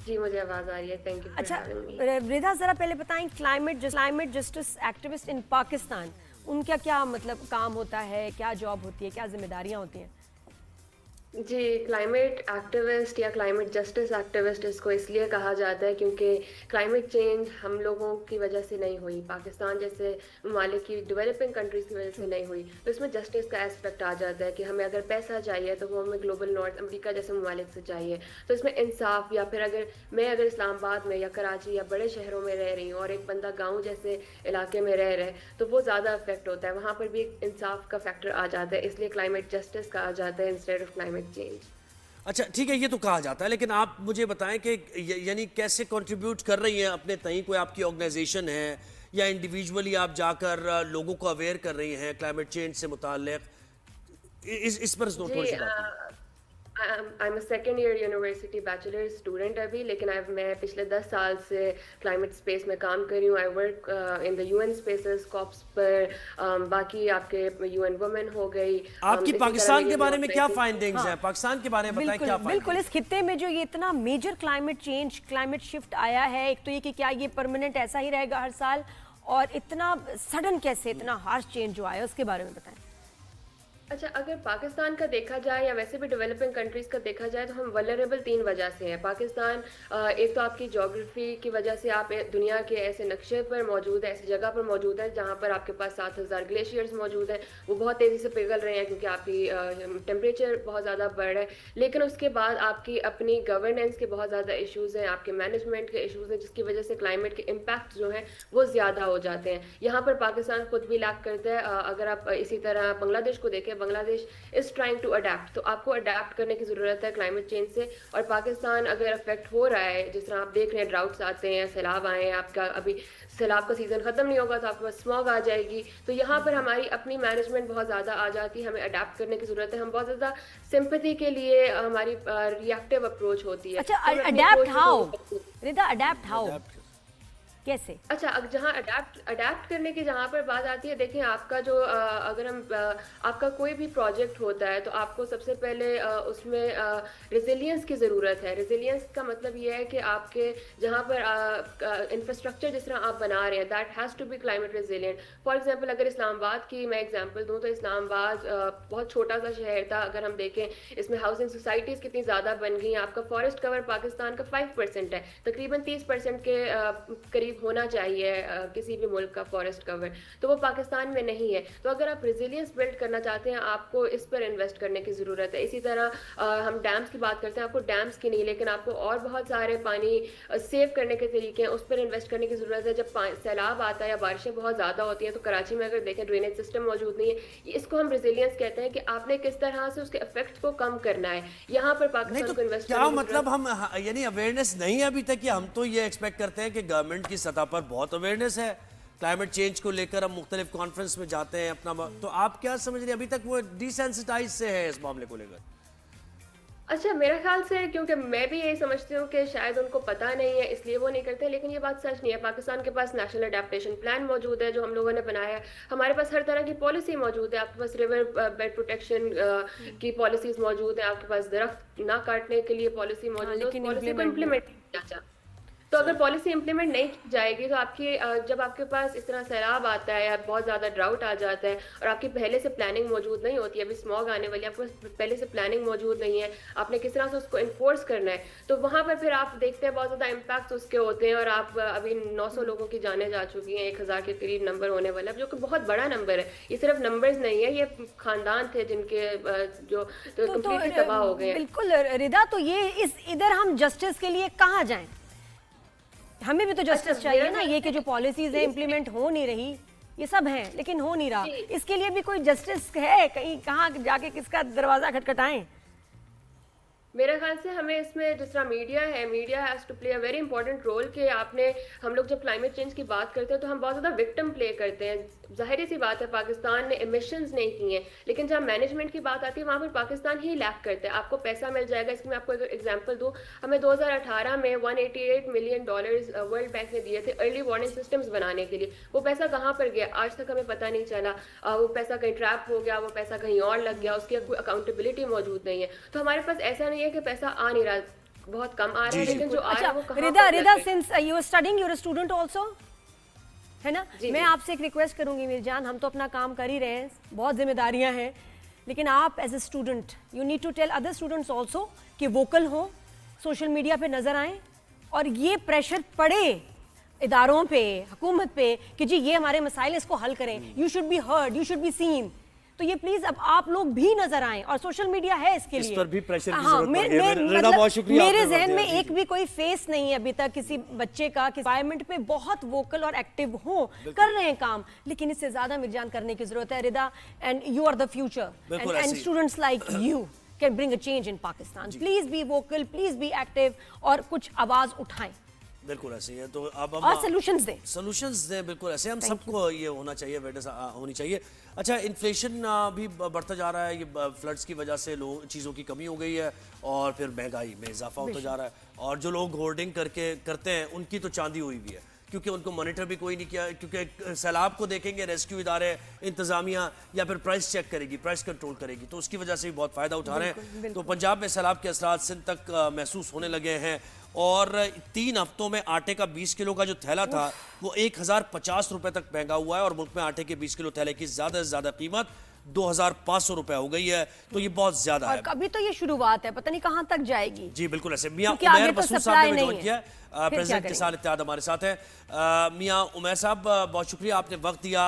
जी मुझे आवाज आ रही है, थैंक यू। अच्छा रिदा, जरा पहले बताएं क्लाइमेट जस्टिस एक्टिविस्ट इन पाकिस्तान, उनका क्या मतलब काम होता है, क्या जॉब होती है, क्या जिम्मेदारियां होती हैं? जी, क्लाइमेट एक्टिविस्ट या क्लाइमेट जस्टिस एक्टिविस्ट इसको इसलिए कहा जाता है क्योंकि क्लाइमेट चेंज हम लोगों की वजह से नहीं हुई, पाकिस्तान जैसे ममालिक की डेवलपिंग कंट्रीज़ की वजह से नहीं हुई। तो इसमें जस्टिस का एस्पेक्ट आ जाता है कि हमें अगर पैसा चाहिए तो वो हमें ग्लोबल नॉर्थ अमेरिका जैसे ममालिक से चाहिए। तो इसमें इंसाफ, या फिर अगर इस्लामाबाद में या कराची या बड़े शहरों में रह रही हूँ और एक बंदा गाँव जैसे इलाके में रह रहे तो वो ज़्यादा अफेक्ट होता है, वहाँ पर भी एक इंसाफ का फैक्टर आ जाता है, इसलिए क्लाइमेट जस्टिस कहा जाता है इंस्टेड ऑफ क्लाइमेट चेंज। अच्छा ठीक है, ये तो कहा जाता है, लेकिन आप मुझे बताएं कि यानी कैसे कंट्रीब्यूट कर रही हैं अपने तई? कोई आपकी ऑर्गेनाइजेशन है या इंडिविजुअली आप जाकर लोगों को अवेयर कर रही हैं क्लाइमेट चेंज से मुताल्लिक? इस पर थोड़ी सी बात I am second year university bachelor student अभी, लेकिन मैं पिछले 10 साल से क्लाइमेट स्पेस में काम कर रही हूँ। I work in the UN spaces, COPs पर, बाकी आपके यूएन वुमेन हो गई। आपकी पाकिस्तान के बारे में क्या फाइंडिंग्स हैं? पाकिस्तान के बारे में बताएं क्या बिल्कुल इस खित्ते में जो ये इतना major climate change, climate shift आया है, एक तो ये कि क्या ये परमानेंट ऐसा ही रहेगा हर साल, और इतना सडन कैसे इतना हार्श चेंज जो आया उसके बारे में बताएं। अच्छा, अगर पाकिस्तान का देखा जाए या वैसे भी डेवलपिंग कंट्रीज का देखा जाए तो हम वल्नरेबल 3 वजह से हैं। पाकिस्तान एक तो आपकी ज्योग्राफी की वजह से आप दुनिया के ऐसे नक्शे पर मौजूद है, ऐसी जगह पर मौजूद है जहाँ पर आपके पास 7000 ग्लेशियर्स मौजूद है, वो बहुत तेज़ी से पिघल रहे हैं क्योंकि आपकी टेम्परेचर बहुत ज़्यादा बढ़ रहा है। लेकिन उसके बाद आपकी अपनी गवर्नेंस के बहुत ज़्यादा इशूज़ हैं, आपके मैनेजमेंट के इशूज़ हैं, जिसकी वजह से क्लाइमेट के इम्पैक्ट जो हैं वो ज़्यादा हो जाते हैं। यहाँ पर पाकिस्तान खुद भी लैक करता है। अगर आप इसी तरह बांग्लादेश को देखें, Bangladesh is trying to adapt, तो आपको अडेप्ट करने की जरूरत है क्लाइमेट चेंज से। और पाकिस्तान अगर अफेक्ट हो रहा है, जिस तरह आप देख रहे हैं ड्राउट्स आते हैं, सैलाब आए हैं, आपका अभी सैलाब का सीजन खत्म नहीं होगा तो आपके पास स्मॉग आ जाएगी, तो यहाँ पर हमारी अपनी मैनेजमेंट बहुत ज़्यादा आ जाती है, हमें अडेप्ट करने की ज़रूरत है। हम बहुत ज़्यादा सिंपैथी के लिए हमारी रिएक्टिव अप्रोच होती है। अच्छा, adapt how Rida, adapt how कैसे? अच्छा, जहाँ अडेप्ट करने की जहाँ पर बात आती है, देखें आपका जो अगर हम आपका कोई भी प्रोजेक्ट होता है तो आपको सबसे पहले उसमें रेजिलियंस की ज़रूरत है। रेजिलियंस का मतलब ये है कि आपके जहाँ पर इंफ्रास्ट्रक्चर जिस तरह आप बना रहे हैं, that has to be climate resilient. For example अगर इस्लामाबाद की मैं एग्जांपल दूँ तो इस्लामाबाद बहुत छोटा सा शहर था। अगर हम देखें इसमें हाउसिंग सोसाइटीज़ कितनी ज़्यादा बन गई हैं। आपका फॉरेस्ट कवर पाकिस्तान का 5% है, तकरीबन 30% के करीब होना चाहिए किसी भी मुल्क का फॉरेस्ट कवर, तो वो पाकिस्तान में नहीं है। तो अगर आप रेजिलियंस बिल्ड करना चाहते हैं, आपको इस पर इन्वेस्ट करने की ज़रूरत है। इसी तरह हम डैम्स की बात करते हैं, आपको डैम्स की नहीं लेकिन आपको और बहुत सारे पानी सेव करने के तरीके हैं, उस पर इन्वेस्ट करने की ज़रूरत है। जब सैलाब आता है या बारिशें बहुत ज़्यादा होती हैं तो कराची में अगर देखें ड्रेनेज सिस्टम मौजूद नहीं है। इसको हम रेजिलियंस कहते हैं कि आपने किस तरह से उसके इफेक्ट को कम करना है। यहाँ पर पाकिस्तान को इन्वेस्ट क्या मतलब हम यानी अवेयरनेस नहीं है अभी तक, कि हम तो ये एक्सपेक्ट करते हैं कि गवर्नमेंट की सतह पर बहुत अवेयरनेस है क्लाइमेट चेंज को लेकर, हम मुख्तलिफ कॉन्फ्रेंस में जाते हैं अपना, तो आप क्या समझ रहे हैं अभी तक वो डिसेंसिटाइज से है इस मामले को लेकर? अच्छा, मेरे ख्याल से क्योंकि मैं भी यही समझती हूँ कि शायद उनको पता नहीं है इसलिए वो नहीं करते, लेकिन ये बात सच नहीं है। पाकिस्तान के पास नेशनल अडेप्टेशन प्लान मौजूद है जो हम लोगों ने बनाया है। हमारे पास हर तरह की पॉलिसी मौजूद है। आपके पास रिवर बेड प्रोटेक्शन की पॉलिसीज मौजूद है, आपके पास दरख्त ना काटने के लिए पॉलिसी मौजूद है। उस पॉलिसी को इम्प्लीमेंट किया जाए, तो अगर पॉलिसी इंप्लीमेंट नहीं की जाएगी तो आपकी जब आपके पास इस तरह सैलाब आता है या बहुत ज़्यादा ड्राउट आ जाता है और आपकी पहले से प्लानिंग मौजूद नहीं होती है, अभी स्मॉग आने वाली है, आपके पास पहले से प्लानिंग मौजूद नहीं है, आपने किस तरह से उसको इन्फोर्स करना है, तो वहाँ पर फिर आप देखते हैं बहुत ज़्यादा इम्पैक्ट उसके होते हैं। और आप अभी 900 लोगों की जानें जा चुकी हैं, 1000 के करीब नंबर होने वाला है, जो कि बहुत बड़ा नंबर है। ये सिर्फ नंबर्स नहीं है, ये खानदान थे जिनके जो कंप्लीटली तबाह हो गए। बिल्कुल रिदा, तो ये इधर हम जस्टिस के लिए कहाँ जाएं? हमें भी तो जस्टिस चाहिए ना। ये कि जो पॉलिसीज है इम्प्लीमेंट हो नहीं रही, ये सब हैं लेकिन हो नहीं रहा, इसके लिए भी कोई जस्टिस है कहीं? कहाँ जाके किसका दरवाजा खटखटाएं? मेरे ख्याल से हमें इसमें जिस तरह मीडिया है, media has to play a very important role कि हम लोग जब क्लाइमेट चेंज की बात करते हैं तो हम बहुत ज़्यादा विक्टिम प्ले करते हैं। जाहिर सी बात है पाकिस्तान ने एमिशंस नहीं किए हैं, लेकिन जब मैनेजमेंट की बात आती है वहाँ पर पाकिस्तान ही लैक करता है। आपको पैसा मिल जाएगा, इसकी मैं आपको एक एग्जांपल दूँ। हमें 2018 में $188 मिलियन वर्ल्ड बैंक ने दिए थे अर्ली वार्निंग सिस्टम्स बनाने के लिए। वो पैसा कहाँ पर गया आज तक हमें पता नहीं चला। वो पैसा कहीं ट्रैप हो गया, वो पैसा कहीं और लग गया, उसकी कोई अकाउंटेबिलिटी मौजूद नहीं है। तो हमारे पास ऐसा नहीं है कि पैसा आ नहीं रहा, बहुत कम आ रहा है, लेकिन जो आ रहा है वो कहाँ पर Rida, since you are studying, you are a student also, है ना? मैं आपसे एक रिक्वेस्ट करूंगी मेरी जान, हम तो अपना काम कर ही रहे हैं, बहुत जिम्मेदारियां हैं, लेकिन आप as a student you need to tell other students also कि वोकल हो, सोशल मीडिया पे नजर आएं और ये प्रेशर पड़े इदारों पे, हुकूमत पे कि जी ये हमारे मसाइल, इसको हल करें। You should be heard, you should be seen. तो ये प्लीज अब आप लोग भी नजर आएं, और सोशल मीडिया है इसके लिए। इस पर भी प्रेशर की हाँ, जरूरत पड़ेगी। रिदा, बहुत शुक्रिया। मेरे जहन में एक भी कोई फेस नहीं है अभी तक किसी बच्चे का कि एनवायरनमेंट पे बहुत वोकल और एक्टिव हो, कर रहे हैं काम, लेकिन इससे ज्यादा मिर्जान करने की जरूरत है Rida. And you are the future, and students like you can bring a change in Pakistan. Please be vocal, please be active और कुछ आवाज उठाएं। बिल्कुल ऐसे ही है। तो अब और हम सॉल्यूशंस दें। सॉल्यूशंस दें, बिल्कुल ऐसे हम सबको ये होना चाहिए, अवेयरनेस होनी चाहिए। अच्छा, इन्फ्लेशन भी बढ़ता जा रहा है, ये फ्लड्स की वजह से लोग चीज़ों की कमी हो गई है और फिर महंगाई में इजाफा होता जा रहा है, और जो लोग होर्डिंग करते हैं उनकी तो चांदी हुई भी है, क्योंकि उनको मॉनिटर भी कोई नहीं किया, क्योंकि सैलाब को देखेंगे रेस्क्यू इदारे, इंतजामिया या फिर प्राइस चेक करेगी, प्राइस कंट्रोल करेगी, तो उसकी वजह से भी बहुत फ़ायदा उठा रहे हैं। तो पंजाब में सैलाब के असरात सिंध तक महसूस होने लगे हैं, और 3 हफ्तों में आटे का 20 किलो का जो थैला था वो 1050 रुपए तक महंगा हुआ है, और मुल्क में आटे के 20 किलो थैले की ज़्यादा से ज़्यादा कीमत 2500 रुपए हो गई है। तो ये बहुत ज़्यादा है। और अभी तो ये शुरुआत है, पता नहीं कहाँ तक जाएगी। जी बिल्कुल ऐसे। मियाँ क्योंकि आगे उमैर तो बसूर सप्लाई साहब ने नहीं ज्वाइन है। किया, फिर क्या प्रेसिडेंट करेंगे? किसान इत्तेहाद हमारे साथ हैं। मियाँ उमैर साहब, बहुत शुक्रिया, आपने वक्त दिया।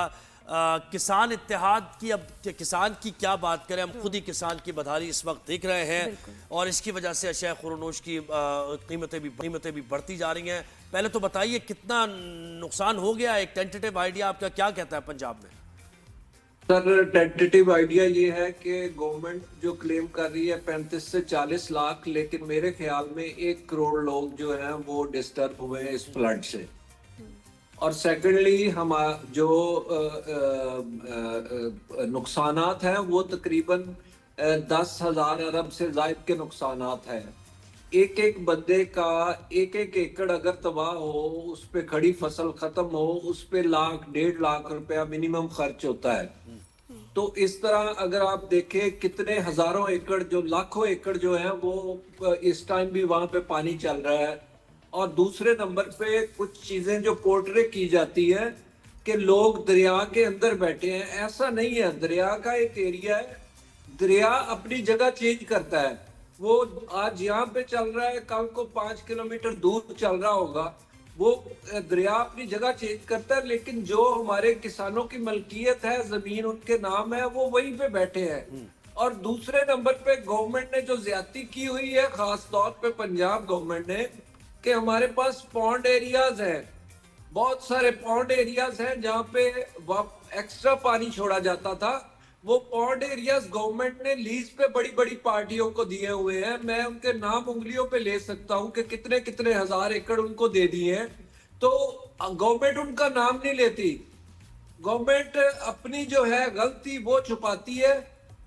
किसान इत्तेहाद की, अब किसान की क्या बात करें, हम खुद ही किसान की बदहाली इस वक्त देख रहे हैं, और इसकी वजह से अशया खुरनोश की कीमतें भी बढ़ती जा रही हैं। पहले तो बताइए कितना नुकसान हो गया, एक टेंटेटिव आइडिया आपका क्या कहता है पंजाब में? सर, टेंटेटिव आइडिया ये है कि गवर्नमेंट जो क्लेम कर रही है 35 से 40 लाख, लेकिन मेरे ख्याल में 1 करोड़ लोग जो हैं वो डिस्टर्ब हुए हैं इस फ्लड से। और सेकेंडली हम जो नुकसानात हैं वो तकरीबन 10,000 अरब से ज़ायद के नुकसानात हैं। एक बंदे का 1 एकड़ अगर तबाह हो, उस पे खड़ी फसल खत्म हो, उस पे 1,00,000-1.5 लाख रुपया मिनिमम खर्च होता है। तो इस तरह अगर आप देखें कितने हजारों एकड़, जो लाखों एकड़ जो है वो इस टाइम भी वहां पे पानी चल रहा है। और दूसरे नंबर पे कुछ चीजें जो पोर्ट्रे की जाती है कि लोग दरिया के अंदर बैठे हैं, ऐसा नहीं है। दरिया का एक एरिया है, दरिया अपनी जगह चेंज करता है। वो आज यहाँ पे चल रहा है, कल को 5 किलोमीटर दूर चल रहा होगा। वो दरिया अपनी जगह चेंज करता है, लेकिन जो हमारे किसानों की मलकियत है, जमीन उनके नाम है, वो वहीं पे बैठे हैं। और दूसरे नंबर पे गवर्नमेंट ने जो ज्यादती की हुई है, खास तौर पे पंजाब गवर्नमेंट ने, कि हमारे पास पॉन्ड एरियाज हैं, बहुत सारे पॉन्ड एरियाज हैं जहाँ पे एक्स्ट्रा पानी छोड़ा जाता था। वो पॉन्ड एरियाज गवर्नमेंट ने लीज पे बड़ी बड़ी पार्टियों को दिए हुए हैं। मैं उनके नाम उंगलियों पे ले सकता हूँ कि कितने कितने हजार एकड़ उनको दे दिए हैं। तो गवर्नमेंट उनका नाम नहीं लेती, गवर्नमेंट अपनी जो है गलती वो छुपाती है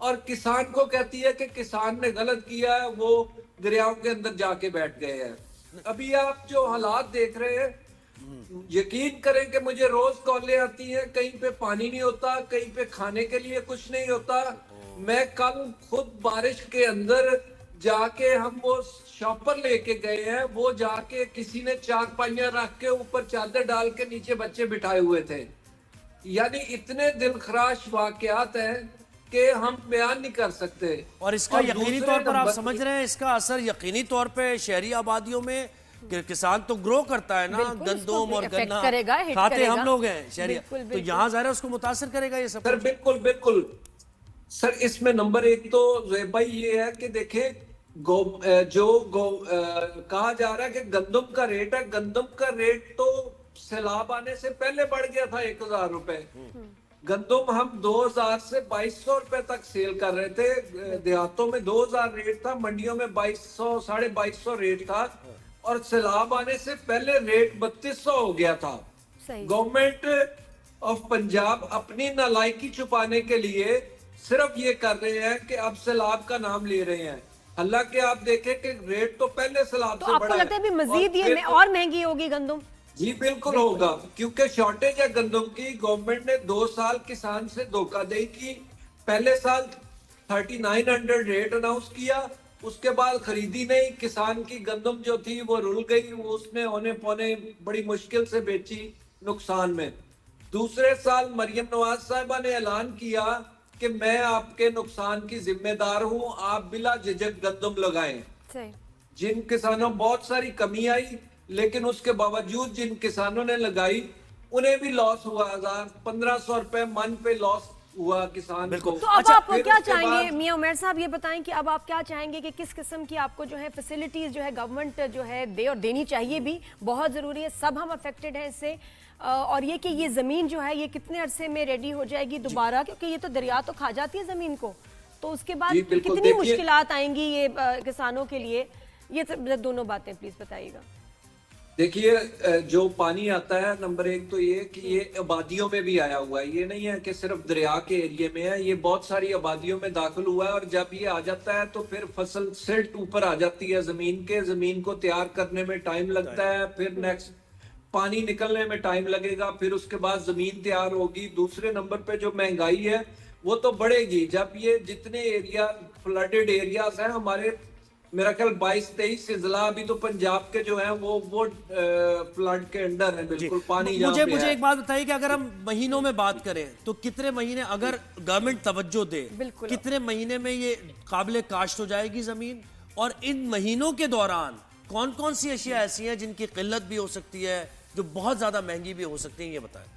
और किसान को कहती है कि किसान ने गलत किया है, वो दरियाओं के अंदर जाके बैठ गए हैं। अभी आप जो हालात देख रहे हैं, यकीन करें कि मुझे रोज कॉलें आती हैं, कहीं पे पानी नहीं होता, कहीं पे खाने के लिए कुछ नहीं होता। मैं कल खुद बारिश के अंदर जाके, हम वो शॉपर लेके गए हैं, वो जाके किसी ने 4 पाइयां रख के ऊपर चादर डाल के नीचे बच्चे बिठाए हुए थे। यानी इतने दिलखराश वाकयात हैं कि हम बयान नहीं कर सकते। और इसका यकीनी तौर पर आप समझ रहे हैं, इसका असर यकीनी तौर पे शहरी आबादियों में, किसान तो ग्रो करता है ना, गंदम और गन्ना खाते हम लोग हैं शहरी, तो यहाँ ज़ाहिर है उसको मुतासर करेगा ये सब। सर बिल्कुल बिल्कुल सर, इसमें नंबर 1 तो भाई ये है कि देखें, कहा जा रहा है कि गंदम का रेट है, गंदम का रेट तो सैलाब आने से पहले बढ़ गया था 1,000 रुपए। गंदम हम 2,000 से 2,200 रुपए तक सेल कर रहे थे। देहातों में 2,000 रेट था, मंडियों में 2,200 2,250 रेट था, और सैलाब आने से पहले रेट 3,200 हो गया था। गवर्नमेंट ऑफ पंजाब अपनी नालायकी छुपाने के लिए सिर्फ ये कर रहे हैं कि अब सैलाब का नाम ले रहे हैं, हालांकि आप देखें कि रेट तो पहले सैलाब तो से आपको बड़ा लगता है भी मजीद ये और महंगी होगी गंदम? जी बिल्कुल होगा, क्योंकि शॉर्टेज है गंदम की। गवर्नमेंट ने 2 साल किसान से धोखाधड़ी की। पहले साल 3,900 रेट अनाउंस किया, उसके बाद खरीदी नहीं, किसान की गंदम जो थी वो रुल गई, वो उसने औने पौने बड़ी मुश्किल से बेची नुकसान में। दूसरे साल मरियम नवाज साहिबा ने ऐलान किया कि मैं आपके नुकसान की जिम्मेदार हूं, आप बिला झिझक गंदम लगाएं। जिन किसानों, बहुत सारी कमी आई, लेकिन उसके बावजूद जिन किसानों ने लगाई उन्हें भी लॉस हुआ। 1,500 रुपए मन पे लॉस हुआ किसान को। तो अब आप क्या चाहेंगे मियां उमैर साहब, ये बताएं कि अब आप क्या चाहेंगे कि किस किस्म की आपको जो है फैसिलिटीज जो है गवर्नमेंट जो है दे, और देनी चाहिए भी, बहुत जरूरी है। सब हम अफेक्टेड हैं इससे, और ये कि ये जमीन जो है ये कितने अरसे में रेडी हो जाएगी दोबारा, क्योंकि ये तो दरिया तो खा जाती है जमीन को, तो उसके बाद कितनी मुश्किलात आएंगी ये किसानों के लिए, ये दोनों बातें प्लीज बताइएगा। देखिए जो पानी आता है, नंबर एक तो ये कि ये आबादियों में भी आया हुआ है, ये नहीं है कि सिर्फ दरिया के एरिया में है, ये बहुत सारी आबादियों में दाखिल हुआ है। और जब ये आ जाता है तो फिर फसल सिल्ट ऊपर आ जाती है जमीन को तैयार करने में टाइम लगता है, फिर नेक्स्ट पानी निकलने में टाइम लगेगा, फिर उसके बाद जमीन तैयार होगी। दूसरे नंबर पे जो महंगाई है वो तो बढ़ेगी जब ये जितने एरिया फ्लडेड एरियाज हैं हमारे, मेरा ख्याल 22-23 जिला अभी तो पंजाब के जो है वो फ्लड के अंडर है, बिल्कुल पानी जहाँ पे मुझे है। एक बात बताइए कि अगर हम महीनों में बात करें तो कितने महीने, अगर गवर्नमेंट तवज्जो दे, बिल्कुल। कितने महीने में ये काबिले काश्त हो जाएगी जमीन? और इन महीनों के दौरान कौन कौन सी अशिया ऐसी हैं जिनकी किल्लत भी हो सकती है, जो बहुत ज्यादा महंगी भी हो सकती है, ये बताएं।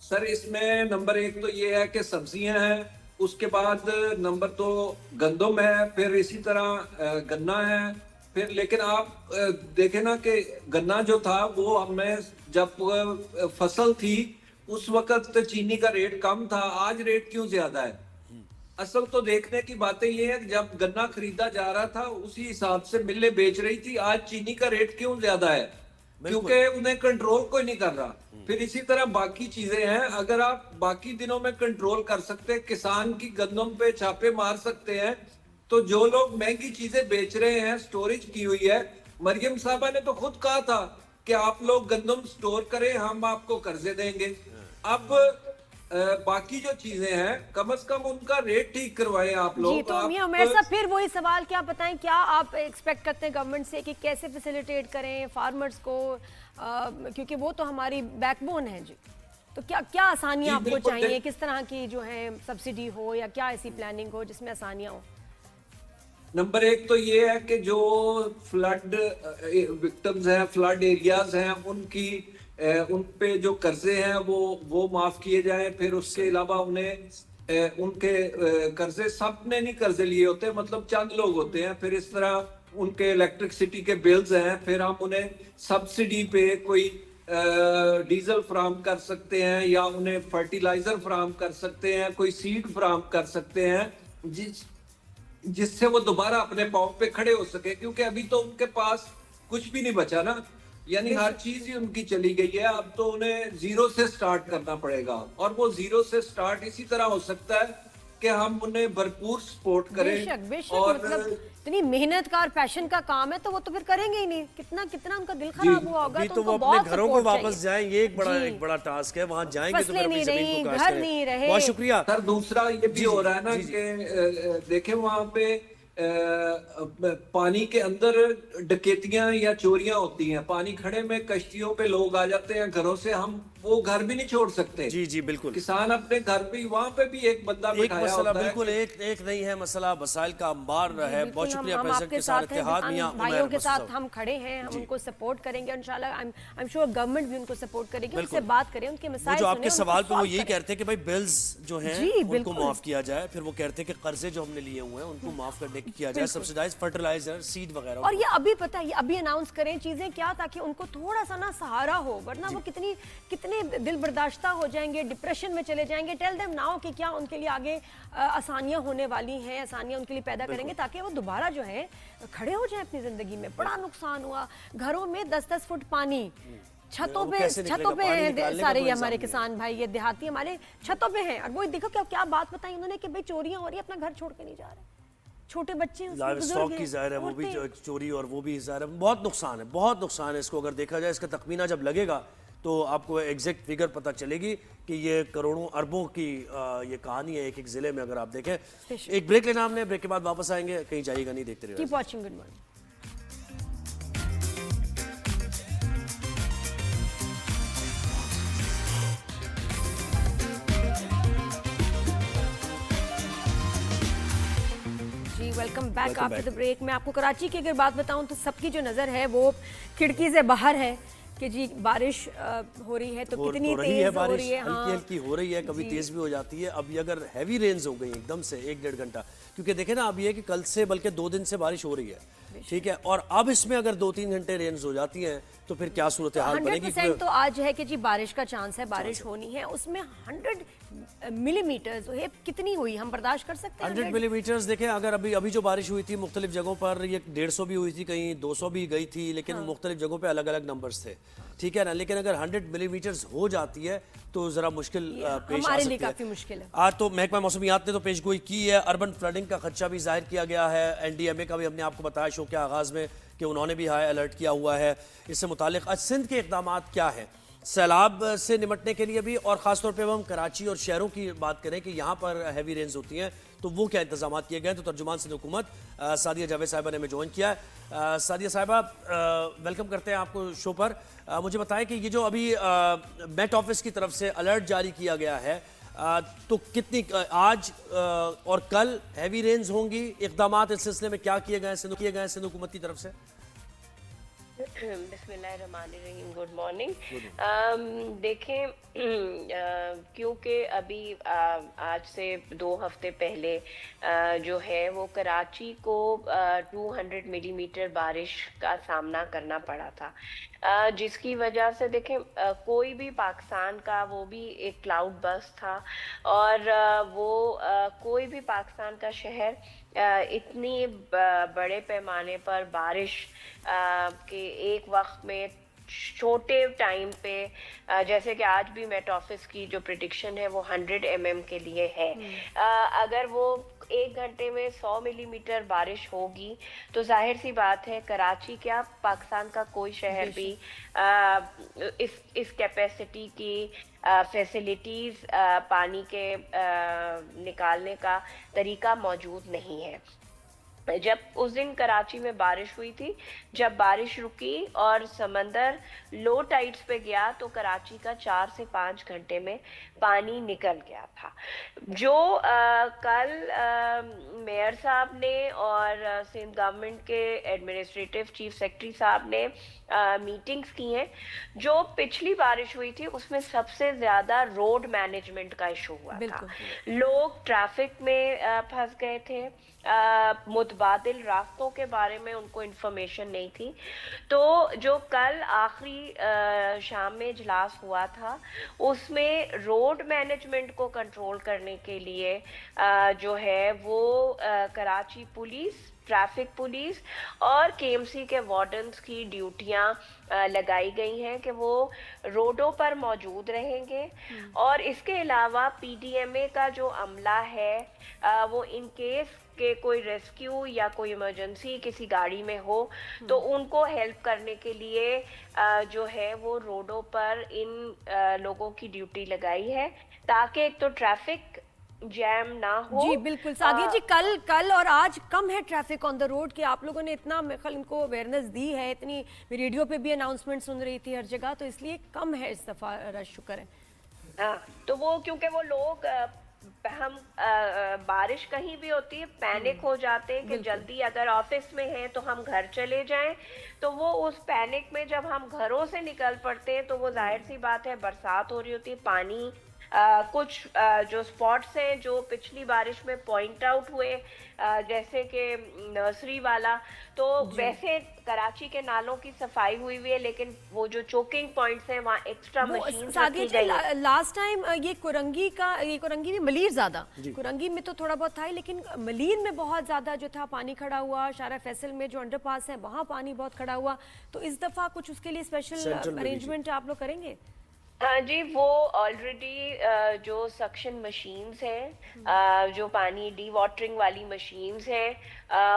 सर इसमें नंबर एक तो ये है कि सब्जियां हैं, उसके बाद नंबर 2 गंदम है, फिर इसी तरह गन्ना है, फिर लेकिन आप देखें ना कि गन्ना जो था वो हमें जब फसल थी उस वक्त चीनी का रेट कम था, आज रेट क्यों ज्यादा है? असल तो देखने की बातें ये है कि जब गन्ना खरीदा जा रहा था उसी हिसाब से मिलें बेच रही थी, आज चीनी का रेट क्यों ज्यादा है? क्योंकि उन्हें कंट्रोल कोई नहीं कर रहा। फिर इसी तरह बाकी चीजें हैं, अगर आप बाकी दिनों में कंट्रोल कर सकते हैं, किसान की गंदम पे छापे मार सकते हैं, तो जो लोग महंगी चीजें बेच रहे हैं, स्टोरेज की हुई है, मरियम साहबा ने तो खुद कहा था कि आप लोग गंदम स्टोर करें, हम आपको कर्जे देंगे। अब बाकी जो चीजें हैं कम से कम उनका रेट ठीक करवाएं आप लोग। जी, तो मियां उमैर साहब फिर वही सवाल, क्या बताएं, क्या आप एक्सपेक्ट करते हैं गवर्नमेंट से कि कैसे फैसिलिटेट करें फार्मर्स को, क्योंकि वो तो हमारी बैकबोन है जी। तो क्या क्या आसानियां आपको चाहिए, किस तरह की जो है सब्सिडी हो या क्या ऐसी प्लानिंग हो जिसमें आसानियां हो? नंबर एक तो ये है कि जो फ्लड विक्टिम्स हैं, फ्लड एरियाज हैं, उन पे जो कर्जे हैं वो माफ किए जाएं। फिर उसके अलावा उन्हें उनके कर्जे, सब ने नहीं कर्जे लिए होते, मतलब चंद लोग होते हैं। फिर इस तरह उनके इलेक्ट्रिसिटी के बिल्स हैं, फिर हम उन्हें सब्सिडी पे कोई डीजल फराहम कर सकते हैं या उन्हें फर्टिलाइजर फराहम कर सकते हैं, कोई सीड फराहम कर सकते हैं जिससे वो दोबारा अपने पाँव पे खड़े हो सके। क्योंकि अभी तो उनके पास कुछ भी नहीं बचा ना, यानी हर चीज ही उनकी चली गई है। अब तो उन्हें जीरो से स्टार्ट करना पड़ेगा, और वो जीरो से स्टार्ट इसी तरह हो सकता है कि हम उन्हें भरपूर सपोर्ट करें। बेशक, और मतलब इतनी मेहनत का और पैशन का काम है तो वो तो फिर करेंगे ही नहीं। कितना उनका दिल खराब हुआ होगा, तो वो अपने घरों को वापस जाएं, ये एक बड़ा टास्क है। वहां जाएंगे तो फिर अपनी जमीन को काश्त घर नहीं रहे। बहुत शुक्रिया सर। दूसरा ये भी हो रहा है ना कि देखें वहां पे पानी के अंदर डकैतियां या चोरियां होती हैं, पानी खड़े में कश्तियों पे लोग आ जाते हैं घरों से, हम वो घर भी नहीं छोड़ सकते। जी जी बिल्कुल। किसान अपने घर पे, वहां पे भी एक बंदा बिठाया मसला होता बिल्कुल है। एक नहीं है मसला, वसाइल का अंबार है। बहुत शुक्रिया प्रेसिडेंट के साथ इत्तेहाद मियां भाइयों के साथ हम खड़े हैं, हम उनको सपोर्ट करेंगे इंशाल्लाह। आई एम श्योर गवर्नमेंट भी उनको सपोर्ट करेगी, उनसे बात करें, उनके मसाइल जो आपके सवाल पे वो यही करें। कहते हैं कि भाई बिल्स जो हैं उनको माफ किया जाए। फिर वो कहते हैं कि कर्जे जो हमने लिए हुए हैं उनको माफ करने की किया जाए, सब्सिडाइज फर्टिलाइजर, सीड वगैरह। और ये अभी पता है, अभी अनाउंस करें चीजें क्या, ताकि उनको थोड़ा सा ना सहारा हो, वरना वो कितने दिल बर्दाश्ता हो जाएंगे, डिप्रेशन में चले जाएंगे। टेल देम नाउ कि क्या उनके लिए आगे आसानियां होने वाली हैं, आसानियां उनके लिए पैदा करेंगे ताकि वो दोबारा जो है खड़े हो जाए अपनी जिंदगी में। बड़ा नुकसान हुआ, घरों में 10-10 फुट पानी, छतों पे हैं सारे ये हमारे किसान भाई, ये देहाती हमारे छतों पे हैं। और वो देखो क्या बात बताई उन्होंने कि भाई चोरियां हो रही है, अपना घर छोड़ के नहीं जा रहे, छोटे बच्चे हैं, स्टॉक की ज़ाहिर है वो भी चोरी, और वो भी ज़ाहिर है बहुत नुकसान है। इसको अगर देखा जाए, इसका तखमीना जब लगेगा तो आपको एग्जैक्ट फिगर पता चलेगी कि ये करोड़ों अरबों की ये कहानी है एक ज़िले में। अगर आप देखें, एक ब्रेक लेना हमने, ब्रेक के बाद वापस आएंगे, कहीं जाइएगा नहीं, देखते रहिए। Keep watching, good morning. Welcome back after the break. मैं आपको कराची की अगर बात बताऊं तो सबकी जो नज़र है वो खिड़की से बाहर है कि जी बारिश हो रही है, तो कितनी तेज हो रही है। हल्की हल्की हो रही है, कभी तेज भी हो जाती है। अभी अगर हैवी रेन्स हो गई एकदम से 1-1.5 घंटा, क्योंकि देखें ना अब ये कि कल से बल्कि 2 दिन से बारिश हो रही है, ठीक है, और अब इसमें अगर 2-3 घंटे रेन्स हो जाती हैं तो फिर क्या सूरत हाल बनेगी। 100% तो आज है कि जी बारिश का चांस है, बारिश होनी है, उसमें 100 मिलीमीटर्स ये कितनी हुई, हम बर्दाश्त कर सकते हैं? 100 मिलीमीटर्स देखें, अगर अभी अभी जो बारिश हुई थी मुख्तलिफ जगहों पर, ये 150 भी हुई थी, कहीं 200 भी गई थी, लेकिन मुख्तलिफ जगहों पे अलग अलग नंबर्स थे, ठीक है ना। लेकिन अगर 100 मिलीमीटर्स हो जाती है तो ज़रा मुश्किल पेश आ हमारे सकती लिए है। काफी मुश्किल है। आज तो महकमा मौसमियात ने तो पेशगोई की है, अर्बन फ्लडिंग का खदशा भी जाहिर किया गया है। NDMA का भी हमने आपको बताया शो के आगाज़ में कि उन्होंने भी हाई अलर्ट किया हुआ है। इससे मुतालिक आज सिंध के इकदाम क्या हैं सैलाब से निपटने के लिए भी, और ख़ासतौर पर हम कराची और शहरों की बात करें कि यहाँ पर हैवी रेंज होती हैं तो वो क्या इंतजाम किए गए हैं, तो तर्जुमान सिंध हुकूमत सादिया जावेद साहिबा ने हमें ज्वाइन किया है। सादिया साहिबा, वेलकम करते हैं आपको शो पर। मुझे बताएं कि ये जो अभी मेट ऑफिस की तरफ से अलर्ट जारी किया गया है, तो कितनी आज और कल हैवी रेंज होंगी, इकदाम इस सिलसिले में क्या किए गए हैं सिंध हुकूमत की तरफ से? बिस्मिल्लाहिर्रहमानिर्रहीम, गुड मॉर्निंग। देखें, क्योंकि अभी आज से 2 हफ्ते पहले जो है वो कराची को 200 मिलीमीटर बारिश का सामना करना पड़ा था, जिसकी वजह से देखें कोई भी पाकिस्तान का, वो भी एक क्लाउड बस था, और वो कोई भी पाकिस्तान का शहर इतनी बड़े पैमाने पर बारिश के एक वक्त में छोटे टाइम पे, जैसे कि आज भी मेट ऑफिस की जो प्रिडिक्शन है वो 100 mm के लिए है, अगर वो 1 घंटे में 100 मिलीमीटर बारिश होगी तो जाहिर सी बात है कराची क्या पाकिस्तान का कोई शहर भी इस कैपेसिटी की फैसिलिटीज़ पानी के निकालने का तरीका मौजूद नहीं है। जब उस दिन कराची में बारिश हुई थी, जब बारिश रुकी और समंदर लो टाइड्स पे गया तो कराची का 4 से 5 घंटे में पानी निकल गया था। जो कल मेयर साहब ने और सिंध गवर्नमेंट के एडमिनिस्ट्रेटिव चीफ सेक्रेटरी साहब ने मीटिंग्स की हैं, जो पिछली बारिश हुई थी उसमें सबसे ज़्यादा रोड मैनेजमेंट का इशू हुआ था। लोग ट्रैफिक में फंस गए थे, मुतबादिल रास्तों के बारे में उनको इन्फॉर्मेशन नहीं थी। तो जो कल आखिरी शाम में इजलास हुआ था उसमें रोड मैनेजमेंट को कंट्रोल करने के लिए जो है वो कराची पुलिस, ट्रैफिक पुलिस और KMC के वार्डन्स की ड्यूटियां लगाई गई हैं कि वो रोडों पर मौजूद रहेंगे, और इसके अलावा PDMA का जो अमला है वो इन केस के कोई रेस्क्यू या कोई इमरजेंसी किसी गाड़ी में हो तो उनको हेल्प करने के लिए जो है वो रोडों पर इन लोगों की ड्यूटी लगाई है, ताकि एक तो ट्रैफिक जैम ना हो। जी बिल्कुल सादिया जी, कल और आज कम है ट्रैफिक ऑन द रोड कि आप लोगों ने इतना इनको अवेयरनेस दी है, इतनी रेडियो पे भी अनाउंसमेंट सुन रही थी हर जगह, तो इसलिए कम है इस दफा रश, शुक्र है। हाँ, तो वो क्योंकि वो लोग हम बारिश कहीं भी होती है पैनिक हो जाते हैं कि जल्दी अगर ऑफिस में हैं तो हम घर चले जाएं, तो वो उस पैनिक में जब हम घरों से निकल पड़ते हैं तो वो जाहिर सी बात है बरसात हो रही होती है, पानी कुछ जो स्पॉट्स हैं जो पिछली बारिश में पॉइंट आउट हुए जैसे कि नर्सरी वाला, तो वैसे कराची के नालों की सफाई हुई है, लेकिन वो जो चोकिंग पॉइंट्स हैं वहाँ एक्स्ट्रा मशीन रखी गई है। लास्ट टाइम ये कुरंगी में मलीर ज्यादा, कुरंगी में तो थोड़ा बहुत था, लेकिन मलीर में बहुत ज्यादा जो था पानी खड़ा हुआ, शारा फैसल में जो अंडरपास है वहाँ पानी बहुत खड़ा हुआ, तो इस दफा कुछ उसके लिए स्पेशल अरेंजमेंट आप लोग करेंगे? हाँ जी, वो ऑलरेडी जो सक्शन मशीन्स हैं, जो पानी डी वाटरिंग वाली मशीन्स हैं,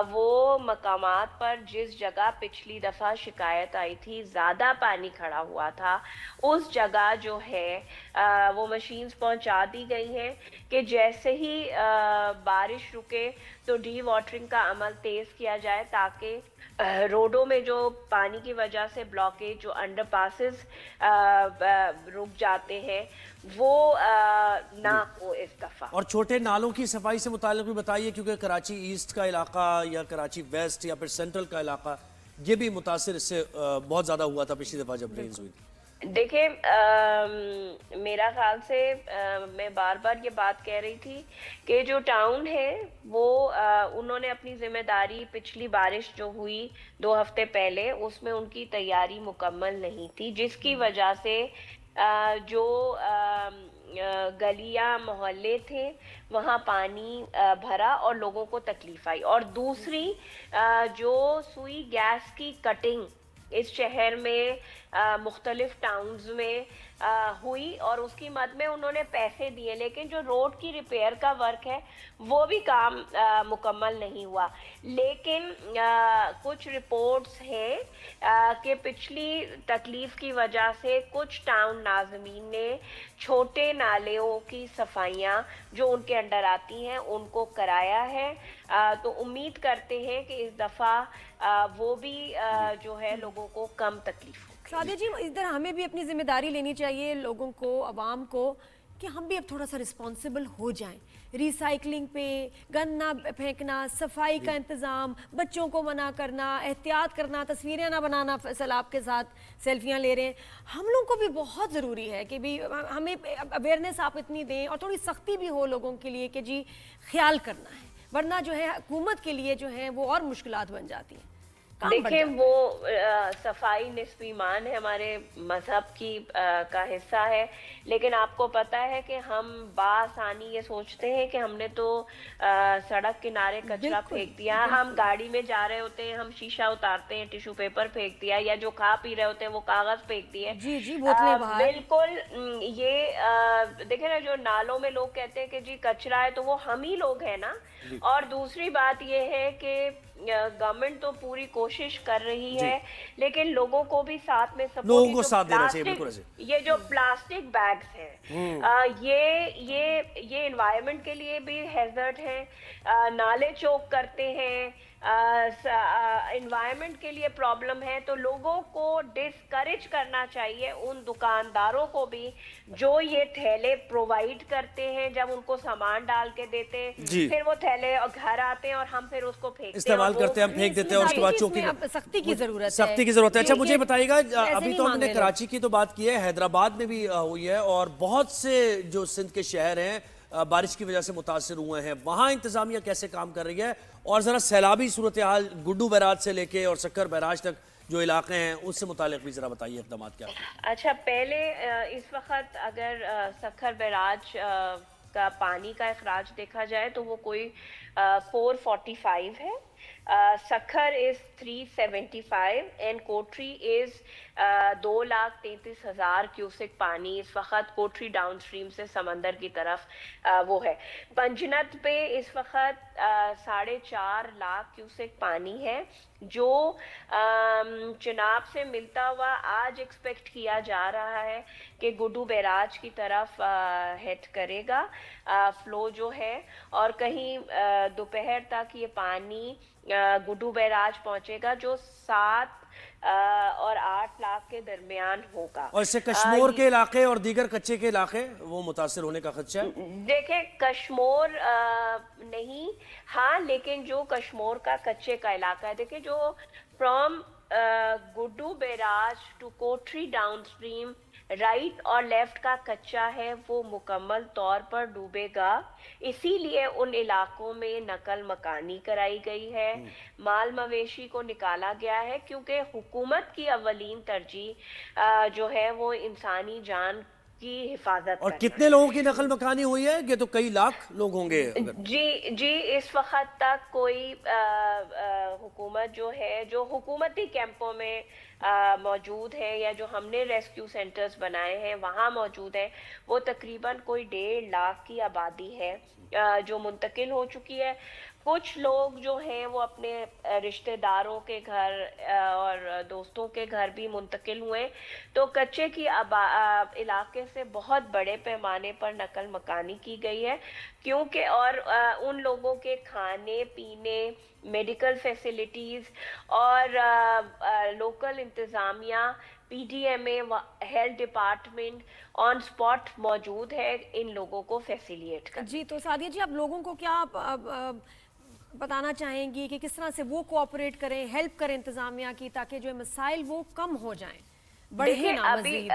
वो मकामात पर जिस जगह पिछली दफ़ा शिकायत आई थी ज़्यादा पानी खड़ा हुआ था उस जगह जो है वो मशीन्स पहुंचा दी गई हैं कि जैसे ही बारिश रुके तो डी वाटरिंग का अमल तेज़ किया जाए, ताकि रोडों में जो पानी की वजह से ब्लॉकेज, जो अंडरपासेस रुक जाते हैं, वो ना हो इस दफा। और छोटे नालों की सफाई से मुताल्लिक भी बताइए, क्योंकि कराची ईस्ट का इलाका या कराची वेस्ट या फिर सेंट्रल का इलाका ये भी मुतासिर इससे बहुत ज़्यादा हुआ था पिछली दफ़ा जब रेंज हुई थी। देखिए, मेरा ख्याल से मैं बार बार ये बात कह रही थी कि जो टाउन है वो उन्होंने अपनी जिम्मेदारी, पिछली बारिश जो हुई 2 हफ्ते पहले उसमें उनकी तैयारी मुकम्मल नहीं थी, जिसकी वजह से जो गलियां मोहल्ले थे वहाँ पानी भरा और लोगों को तकलीफ आई। और दूसरी जो सुई गैस की कटिंग इस शहर में मुख्तलिफ टाउन्स में हुई और उसकी मद में उन्होंने पैसे दिए, लेकिन जो रोड की रिपेयर का वर्क है वो भी काम मुकम्मल नहीं हुआ। लेकिन कुछ रिपोर्ट्स हैं कि पिछली तकलीफ की वजह से कुछ टाउन नाज़मीन ने छोटे नालियों की सफाइयाँ जो उनके अंडर आती हैं उनको कराया है। तो उम्मीद करते हैं कि इस दफ़ा वो भी जो है लोगों को कम तकलीफ हो। सादिया जी, इधर हमें भी अपनी जिम्मेदारी लेनी चाहिए, लोगों को, आवाम को, कि हम भी अब थोड़ा सा रिस्पॉन्सिबल हो जाएं। रिसाइकलिंग पे, गंद ना फेंकना, सफाई का इंतज़ाम, बच्चों को मना करना, एहतियात करना, तस्वीरें ना बनाना सैलाब के साथ सेल्फियां ले रहे हैं। हम लोग को भी बहुत ज़रूरी है कि भी हमें अवेयरनेस आप इतनी दें और थोड़ी सख्ती भी हो लोगों के लिए कि जी ख्याल करना है, वरना जो है हुकूमत के लिए जो है वो और मुश्किलात बन जाती हैं। देखिए वो सफाई निस्फ ईमान है, हमारे मजहब की का हिस्सा है, लेकिन आपको पता है कि हम बासानी ये सोचते हैं कि हमने तो सड़क किनारे कचरा फेंक दिया, हम गाड़ी में जा रहे होते हैं, हम शीशा उतारते हैं, टिश्यू पेपर फेंक दिया, या जो खा पी रहे होते हैं वो कागज फेंक दिए। जी जी, बोतलें बाहर। बिल्कुल ये देखे ना, जो नालों में लोग कहते हैं कि जी कचरा है, तो वो हम ही लोग हैं ना। और दूसरी बात ये है कि गवर्नमेंट तो पूरी कोशिश कर रही है, लेकिन लोगों को भी साथ में लोगों को साथ देना चाहिए। बिल्कुल ऐसे। ये जो प्लास्टिक बैग्स हैं ये एनवायरनमेंट के लिए भी हैजर्ड है, नाले चौक करते हैं, एनवायरनमेंट के लिए प्रॉब्लम है। तो लोगों को डिस्करेज करना चाहिए, उन दुकानदारों को भी जो ये थैले प्रोवाइड करते हैं, जब उनको सामान डाल के देते हैं, फिर वो थैले और घर आते हैं और हम फिर उसको फेंकते इस्तेमाल करते हैं, हम फेंक देते हैं और उसके बाद चौकी सख्ती की जरूरत है। सख्ती की जरूरत है। अच्छा मुझे बताइएगा, अभी तो हमने कराची की तो बात की है, हैदराबाद में भी हुई है और बहुत से जो सिंध के शहर हैं बारिश की वजह से मुतासर हुए हैं, वहां इंतजामिया कैसे काम कर रही है? और जरा सैलाबी सूरत हाल गुड्डू बैराज से लेके और सक्कर बैराज तक जो इलाके हैं उससे मुतालिक भी जरा बताइए, इक़दाम क्या हैं? अच्छा, पहले इस वक्त अगर सक्कर बैराज का पानी का अखराज देखा जाए तो वो कोई 445 है, Sukkur is 375 and Kotri is 2,33,000 cusec पानी इस वक्त कोटरी डाउन स्ट्रीम से समंदर की तरफ वो है। पंजनत पे इस वक्त 4.5 लाख क्यूसेक पानी है जो चिनाब से मिलता हुआ आज एक्सपेक्ट किया जा रहा है कि गुड्डू बैराज की तरफ हेड करेगा फ्लो जो है, और कहीं दोपहर तक ये पानी गुड्डू बैराज पहुंचेगा जो 7 और 8 लाख के दरमियान होगा। और इससे कश्मीर के इलाके और दीगर कच्चे के इलाके वो मुतासिर होने का खदशा है? देखें, कश्मीर नहीं, हाँ, लेकिन जो कश्मीर का कच्चे का इलाका है, देखिए जो from Guddu barrage to Kotri down stream right और लेफ्ट का कच्चा है वो मुकम्मल तौर पर डूबेगा। इसीलिए उन इलाकों में नकल मकानी कराई गई है, माल मवेशी को निकाला गया है, क्योंकि हुकूमत की अवलीन तरजीह जो है वो इंसानी जान की हिफाजत। और कितने लोगों की नकल मकानी हुई है? ये तो कई लाख लोग होंगे। जी, इस वक्त तक कोई हुकूमत जो है, जो हुकूमती कैंपों में मौजूद है या जो हमने रेस्क्यू सेंटर्स बनाए हैं वहाँ मौजूद है, वो तकरीबन कोई 1.5 लाख की आबादी है जो मुंतकिल हो चुकी है। कुछ लोग जो हैं वो अपने रिश्तेदारों के घर और दोस्तों के घर भी मुंतकिल हुए। तो कच्चे की इलाके से बहुत बड़े पैमाने पर नकल मकानी की गई है, क्योंकि और उन लोगों के खाने पीने, मेडिकल फैसिलिटीज़ और लोकल इंतज़ामिया, PDMA, health department on spot मौजूद है इन लोगों को फैसिलिटेट कर। जी, तो सादिया जी, आप लोगों को क्या बताना चाहेंगी कि किस तरह से वो कोऑपरेट करें, हेल्प करें इंतजामिया की, ताकि जो मसाइल वो कम हो जाएं, बढ़े ना अभी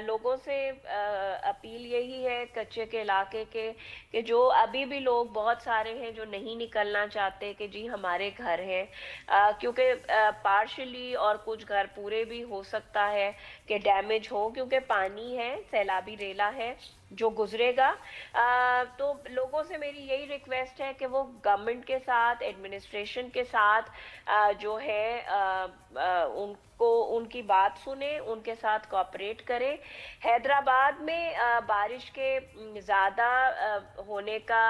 लोगों से अपील यही है कच्चे के इलाके के कि जो अभी भी लोग बहुत सारे हैं जो नहीं निकलना चाहते कि जी हमारे घर हैं, क्योंकि पार्शली और कुछ घर पूरे भी हो सकता है कि डैमेज हो, क्योंकि पानी है, सैलाबी रेला है जो गुजरेगा। तो लोगों से मेरी यही रिक्वेस्ट है कि वो गवर्नमेंट के साथ, एडमिनिस्ट्रेशन के साथ जो है उनको उनकी बात सुने, उनके साथ कोऑपरेट करें। हैदराबाद में बारिश के ज़्यादा होने का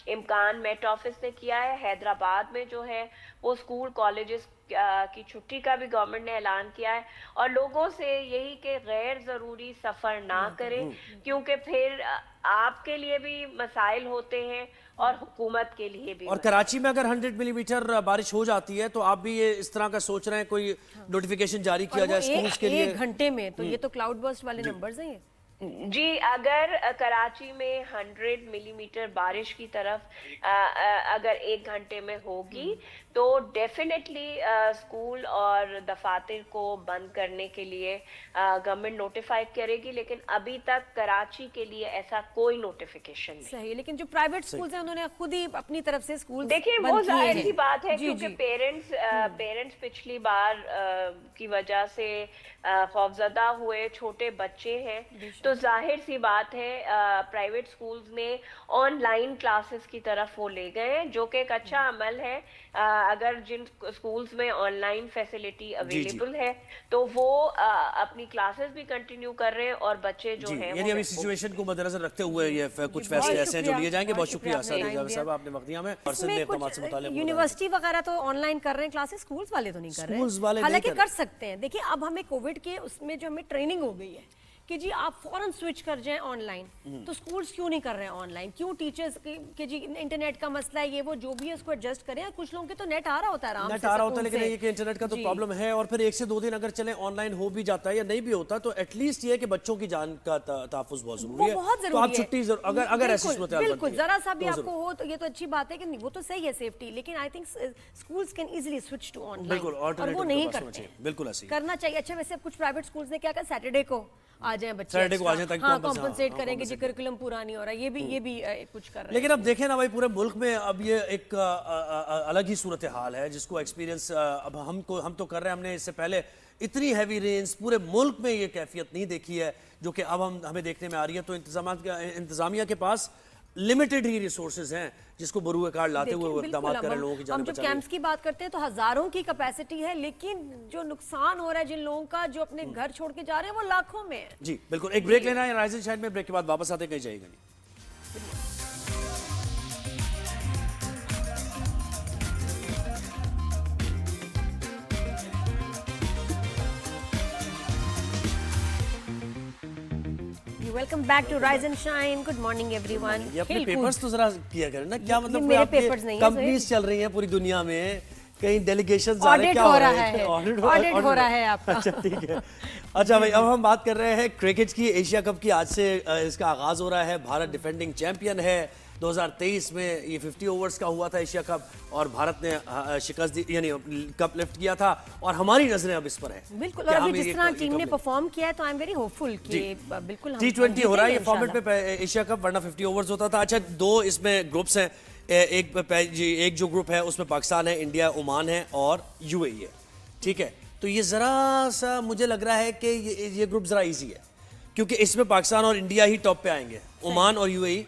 इम्कान मेट ऑफिस ने किया है। हैदराबाद में जो है वो स्कूल कॉलेजेस की छुट्टी का भी गवर्नमेंट ने ऐलान किया है, और लोगों से यही कि गैर ज़रूरी सफ़र ना करें, क्योंकि फिर आपके लिए भी मसाइल होते हैं और हुकूमत के लिए भी। और कराची में अगर 100 मिलीमीटर बारिश हो जाती है तो आप भी ये इस तरह का सोच रहे हैं कोई नोटिफिकेशन जारी किया जाए स्कूल्स के लिए? एक घंटे में तो ये तो क्लाउड बर्स्ट वाले नंबर्स हैं ये। जी, अगर कराची में 100 मिलीमीटर बारिश की तरफ अगर एक घंटे में होगी तो डेफिनेटली स्कूल और दफातर को बंद करने के लिए गवर्नमेंट नोटिफाई करेगी, लेकिन अभी तक कराची के लिए ऐसा कोई नोटिफिकेशन नहीं। सही, लेकिन जो प्राइवेट स्कूल्स हैं उन्होंने खुद ही अपनी तरफ से स्कूल देखिए वो जाहिर सी बात है, क्योंकि पेरेंट्स पिछली बार की वजह से खौफजदा हुए, छोटे बच्चे हैं, तो जाहिर सी बात है प्राइवेट स्कूल्स ने ऑनलाइन क्लासेस की तरफ वो ले गए, जो कि एक अच्छा अमल है। अगर जिन स्कूल्स में ऑनलाइन फैसिलिटी अवेलेबल है तो वो अपनी क्लासेस भी कंटिन्यू कर रहे हैं और बच्चे जो हैं यानी अभी सिचुएशन को मद्देनजर रखते हुए ये कुछ फैसले ऐसे हैं जो लिए जाएंगे। बहुत शुक्रिया साहब, आपने वक्त दिया हमें। यूनिवर्सिटी वगैरह तो ऑनलाइन कर रहे हैं क्लासेस, स्कूल्स वाले तो नहीं कर रहे हैं, हालांकि कर सकते हैं। देखिए अब हमें कोविड के उसमें जो हमें ट्रेनिंग हो गई है कि जी आप फौरन स्विच कर जाएं ऑनलाइन, तो स्कूल्स क्यों नहीं कर रहे हैं ऑनलाइन? क्यों टीचर्स के जी इंटरनेट का मसला है, ये वो जो भी है उसको एडजस्ट करें। कुछ लोगों के तो नेट आ रहा होता है, आराम से नेट आ रहा होता है, लेकिन ये कि इंटरनेट का तो प्रॉब्लम है। और फिर 1 से 2 दिन अगर चले ऑनलाइन हो भी जाता है या नहीं भी होता तो एटलीस्ट ये है कि बच्चों की जान का तहफ्फुज़ बहुत जरूरी है। बहुत तो जरूरी आप छुट्टी अगर ऐसी सूरत हाल बिल्कुल जरा सा भी आपको हो तो ये तो अच्छी बात है कि वो तो सही है सेफ्टी, लेकिन I think schools can easily switch to online, बिल्कुल, और वो नहीं करते। बिल्कुल ऐसे करना चाहिए। अच्छा वैसे कुछ प्राइवेट स्कूल्स ने क्या कहा, सैटरडे को आ जाएं बच्चे, सैटरडे को आ जाएं ताकि कॉम्पनसेट करेंगे जी करिकुलम पूरा नहीं हो रहा, ये भी कुछ कर रहे हैं। लेकिन अब देखें ना भाई, पूरे मुल्क में अब ये एक अलग ही सूरत हाल है जिसको एक्सपीरियंस अब हम तो कर रहे हैं। हमने इससे पहले इतनी हैवी रेन्स पूरे मुल्क में ये कैफियत नहीं देखी है जो कि अब हमें देखने में आ रही है। तो इंतजामिया के पास लिमिटेड ही रिसोर्सेज हैं जिसको बरूए कार्ड लाते हुए इक़दाम कर रहे हैं लोगों की जान बचाने। हम जब कैंप्स की बात करते हैं तो हजारों की कैपेसिटी है, लेकिन जो नुकसान हो रहा है जिन लोगों का जो अपने घर छोड़ के जा रहे हैं वो लाखों में है। जी बिल्कुल, एक ब्रेक लेना है राइजिंग शाइड में, ब्रेक के बाद वापस आते कहीं जाएगा नहीं। Welcome back to Rise and Shine. Good morning everyone. ये अपने पेपर्स तो जरा किया करें ना, क्या मतलब मेरे पेपर्स नहीं है, कंपनीज चल रही हैं पूरी दुनिया में, कहीं डेलीगेशन जा रहे हैं, क्या हो रहा है, ऑडिट हो रहा है आपका। अच्छा ठीक है। अच्छा भाई, अब हम बात कर रहे हैं क्रिकेट की। एशिया कप की आज से इसका आगाज हो रहा है। भारत डिफेंडिंग चैंपियन है। 2023 में ये 50 ओवर्स का हुआ था एशिया कप और भारत ने शिकस्त दी, यानी कप लिफ्ट किया था, और हमारी नजरें अब इस पर है। बिल्कुल, और अभी जिस तरह टीम ने परफॉर्म किया है तो आई एम वेरी होपफुल कि बिल्कुल T20 हो रहा है ये फॉर्मेट पे एशिया कप, वरना 50 ओवर्स होता था। अच्छा, 2 इसमें ग्रुप्स हैं। एक जो ग्रुप है उसमें पाकिस्तान है, इंडिया, ओमान है और UAE है। ठीक है, तो ये जरा सा मुझे लग रहा है कि ये ग्रुप जरा इजी है, क्योंकि इसमें पाकिस्तान और इंडिया ही टॉप पे आएंगे, ओमान और UAE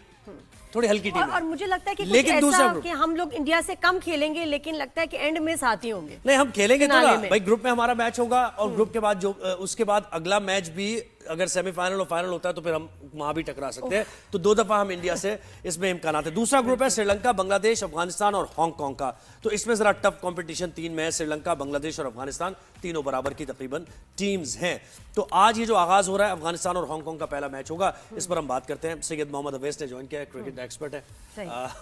थोड़ी हल्की टीम है। और मुझे लगता है कि लेकिन कुछ ऐसा कि हम लोग इंडिया से कम खेलेंगे, लेकिन लगता है कि एंड में साथ ही होंगे। नहीं, हम खेलेंगे तो ना भाई, ग्रुप में हमारा मैच होगा और ग्रुप के बाद जो उसके बाद अगला मैच भी अगर सेमीफाइनल और फाइनल होता है तो फिर हम वहां भी टकरा सकते हैं। तो 2 दफा हम इंडिया से इसमें इम्कानात है। दूसरा ग्रुप है श्रीलंका, बांग्लादेश, अफगानिस्तान और हांगकांग का। तो इसमें जरा टफ कंपटीशन 3 में है। श्रीलंका, बांग्लादेश और अफगानिस्तान तीनों बराबर की तकरीबन टीम्स हैं। तो आज ये जो आगाज हो रहा है, अफगानिस्तान और हांगकांग का पहला मैच होगा। इस पर हम बात करते हैं। सैयद मोहम्मद अवैस ने ज्वाइन किया है, क्रिकेट एक्सपर्ट है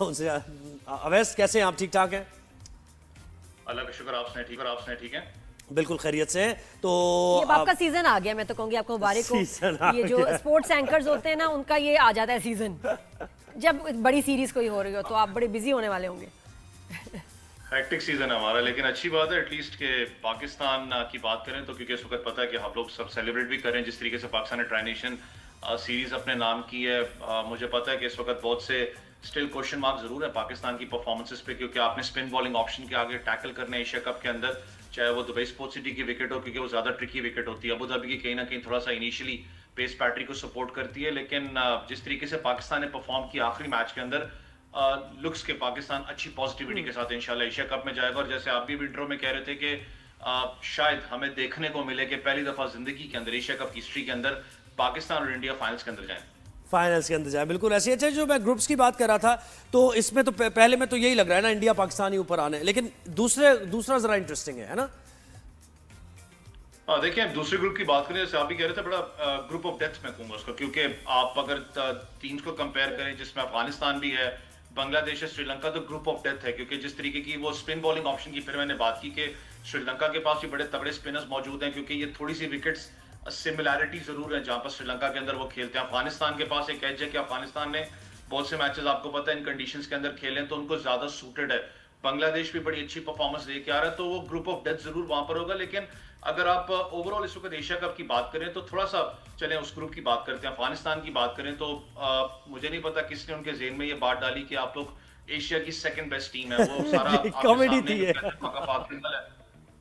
उनसे। अवैस कैसे हैं आप? ठीक ठाक हैं? अल्लाह का शुक्र, आपने ठीक है? बिल्कुल खैरियत से हैं। तो ये आपका सीजन आ गया, मैं तो कहूंगी आपको मुबारक हो। ये जो स्पोर्ट्स एंकर्स होते हैं ना, उनका ये आ जाता है सीजन। जब बड़ी सीरीज कोई हो रही हो तो आप बड़े बिजी होने वाले होंगे। हेक्टिक सीजन है हमारा, लेकिन अच्छी बात है एटलीस्ट कि पाकिस्तान की बात करें तो, क्योंकि इस वक्त पता है कि हम लोग सब सेलिब्रेट भी करें जिस तरीके से पाकिस्तान ने ट्राई नेशन सीरीज अपने नाम की है। मुझे पता है कि इस वक्त बहुत से स्टिल क्वेश्चन मार्क जरूर है पाकिस्तान की परफॉर्मेंसेस पे, क्योंकि आपने स्पिन बॉलिंग ऑप्शन के आगे टैकल करने एशिया कप के अंदर, चाहे वो दुबई स्पोर्ट्स सिटी की विकेट हो, क्योंकि वो ज्यादा ट्रिकी विकेट होती है। अबू धाबी की कहीं ना कहीं थोड़ा सा इनिशियली पेस पैट्री को सपोर्ट करती है, लेकिन जिस तरीके से पाकिस्तान ने परफॉर्म किया आखिरी मैच के अंदर, लुक्स के पाकिस्तान अच्छी पॉजिटिविटी के साथ इंशाल्लाह एशिया कप में जाएगा। और जैसे आप भी इंट्रो में कह रहे थे कि शायद हमें देखने को मिले कि पहली दफा जिंदगी के अंदर एशिया कप की हिस्ट्री के अंदर पाकिस्तान और इंडिया फाइनल्स के अंदर जाए, फाइनल्स के अंदर जाए, बिल्कुल ऐसे। अच्छा, जो मैं ग्रुप्स की बात कर रहा था तो इसमें तो पहले में तो यही लग रहा है ना, इंडिया पाकिस्तान ही ऊपर आने, लेकिन दूसरा जरा इंटरेस्टिंग है ना। देखिए दूसरे ग्रुप की बात करें, जैसे आप भी कह रहे थे, बड़ा ग्रुप ऑफ डेथ मैं कहूंगा उसको, क्योंकि आप अगर टीम्स को कंपेयर करें जिसमें अफगानिस्तान भी है, बांग्लादेश है, श्रीलंका, तो ग्रुप ऑफ डेथ है। क्योंकि जिस तरीके की वो स्पिन बॉलिंग ऑप्शन की फिर मैंने बात की कि श्रीलंका के पास भी बड़े तगड़े स्पिनर्स मौजूद हैं, क्योंकि ये थोड़ी सी विकेट्स सिमिलैरिटी जरूर है जहां पर श्रीलंका के अंदर वो खेलते हैं। अफगानिस्तान के पास एक एज है कि अफगानिस्तान ने बहुत से मैचेस आपको पता है इन कंडीशंस के अंदर खेले, तो उनको ज्यादा सूटेड है। बांग्लादेश भी बड़ी अच्छी परफॉर्मेंस लेके आ रहा है, तो वो ग्रुप ऑफ डेथ जरूर वहां पर होगा। लेकिन अगर आप ओवरऑल इस वक्त एशिया कप की बात करें तो थोड़ा सा चलें उस ग्रुप की बात करते हैं। अफगानिस्तान की बात करें तो मुझे नहीं पता किसने उनके जेहन में ये बात डाली कि आप लोग एशिया की सेकंड बेस्ट टीम है। वो सारा कॉमेडी थी ये,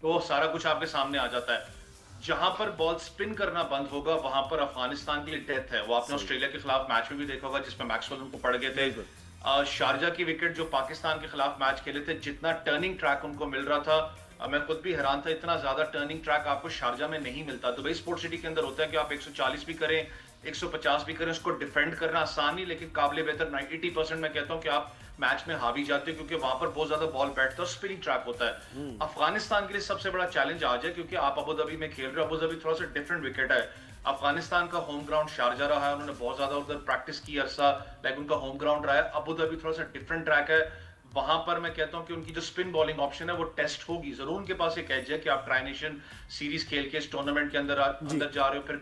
तो सारा कुछ आपके सामने आ जाता है। जहां पर बॉल स्पिन करना बंद होगा वहां पर अफगानिस्तान के लिए डेथ है। वो आपने ऑस्ट्रेलिया के खिलाफ मैच में भी देखा होगा जिसमें मैक्सवेल उनको पड़ गए थे। शारजा की विकेट जो पाकिस्तान के खिलाफ मैच खेले थे, जितना टर्निंग ट्रैक उनको मिल रहा था, मैं खुद भी हैरान था, इतना ज्यादा टर्निंग ट्रैक आपको शारजा में नहीं मिलता। दुबई स्पोर्ट्स सिटी के अंदर होता है कि आप 140 भी करें, 150 भी करें, उसको डिफेंड करना आसान नहीं, लेकिन काबिल बेहतर 80% मैं कहता हूं कि आप मैच में हावी जाते हो, क्योंकि वहां पर बहुत ज्यादा बॉल बैठता है, स्पिनिंग ट्रैक होता है। अफगानिस्तान के लिए सबसे बड़ा चैलेंज आज है, क्योंकि आप अबू धाबी में खेल रहे हो। अबू धाबी थोड़ा सा डिफरेंट विकेट है। अफगानिस्तान का होम ग्राउंड शारजा रहा है, उन्होंने बहुत ज्यादा उधर प्रैक्टिस की अरसा, लाइक उनका होम ग्राउंड रहा है। अबू धाबी थोड़ा सा डिफरेंट ट्रैक है, वहां पर मैं कहता हूं कि उनकी जो स्पिन बॉलिंग ऑप्शन है वो टेस्ट होगी जरूर। उनके पास एक एज है कि आप ट्राई नेशन सीरीज खेल के इस टूर्नामेंट के अंदर जा रहे हो। फिर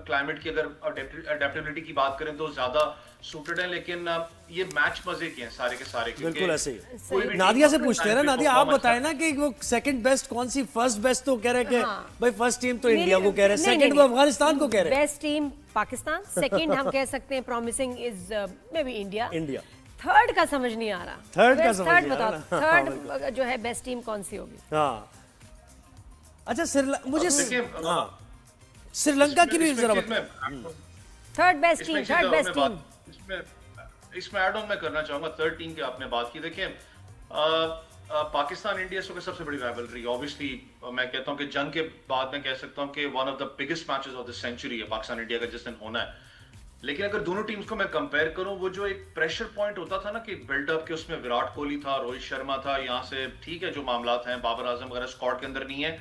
क्लाइमेट की अगर अडेप्टेबिलिटी की बात करें तो ज्यादा सूटेड है, लेकिन ये मैच मजे के हैं सारे के सारे। बिल्कुल ऐसे ही। नादिया से पूछते हैं ना, नादिया आप बताएं ना कि वो सेकंड बेस्ट कौन सी, फर्स्ट बेस्ट तो कह रहे कि भाई फर्स्ट टीम तो इंडिया को कह रहे हैं, सेकंड वो अफगानिस्तान को कह रहे हैं। बेस्ट टीम पाकिस्तान, सेकंड हम कह सकते हैं promising is may be India. Third का समझ नहीं आ रहा। थर्ड बताओ, थर्ड जो है बेस्ट टीम कौन सी होगी? हाँ अच्छा, मुझे श्रीलंका की भी जरा बताओ। Third best team, third best team इसमें ऐड ऑन मैं करना चाहूंगा थर्ड टीम की आपने बात की। देखिए पाकिस्तान इंडिया इसको सबसे बड़ी राइवलरी ऑब्वियसली मैं कहता हूं कि जंग के बाद मैं कह सकता हूं कि one of the biggest matches of the century है पाकिस्तान इंडिया का जिस दिन होना है। लेकिन अगर दोनों टीम्स को मैं कंपेयर करूं, वो जो एक प्रेशर पॉइंट होता था ना कि बिल्डअप के, उसमें विराट कोहली था, रोहित शर्मा था, यहाँ से ठीक है जो मामलात हैं, बाबर आजम वगैरह स्क्वाड के अंदर नहीं है,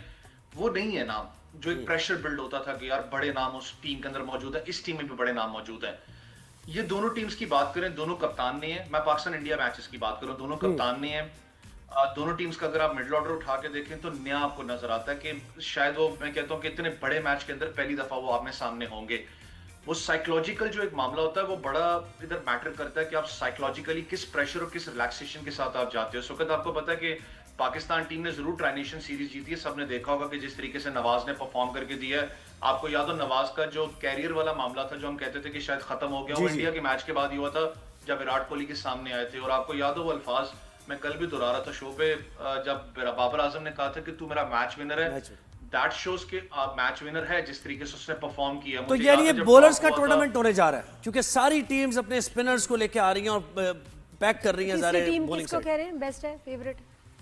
वो नहीं है नाम जो एक प्रेशर बिल्ड होता था कि यार बड़े नाम उस टीम के अंदर मौजूद है। इस टीम में भी बड़े नाम मौजूद है। ये दोनों टीम्स की बात करें, दोनों कप्तान नहीं है। मैं पाकिस्तान इंडिया मैचेस की बात करूं, दोनों कप्तान नहीं है। दोनों टीम्स का अगर आप मिडिल ऑर्डर उठा के देखें तो नया आपको नजर आता है कि शायद वो मैं कहता हूं कि इतने बड़े मैच के अंदर पहली दफा वो आमने सामने होंगे। वो साइकोलॉजिकल जो एक मामला होता है वो बड़ा इधर मैटर करता है कि आप साइकोलॉजिकली किस प्रेशर और किस रिलैक्सेशन के साथ आप जाते हो। इस वक्त आपको पता है कि पाकिस्तान टीम ने जरूर ट्राई नेशन सीरीज जीती है। सबने देखा होगा कि जिस तरीके से नवाज ने परफॉर्म करके दिया है। आपको याद हो नवाज का जो कैरियर वाला मामला था जो हम कहते थे कि शायद खत्म हो गया, वो इंडिया के मैच के बाद ही हुआ था जब विराट कोहली के सामने आए थे। और आपको याद हो वो अल्फाज मैं कल भी दोहरा रहा था शो पे, जब बाबर आजम ने कहा था कि तू मेरा मैच विनर है। दैट शोज के मैच विनर है जिस तरीके से उसने परफॉर्म किया। तो यानी ये बॉलर्स का टूर्नामेंट होने जा रहा है, क्योंकि सारी टीम्स अपने स्पिनर्स को लेके आ रही हैं और पैक कर रही हैं सारे बॉलिंग से। किसको कह रहे हैं बेस्ट है,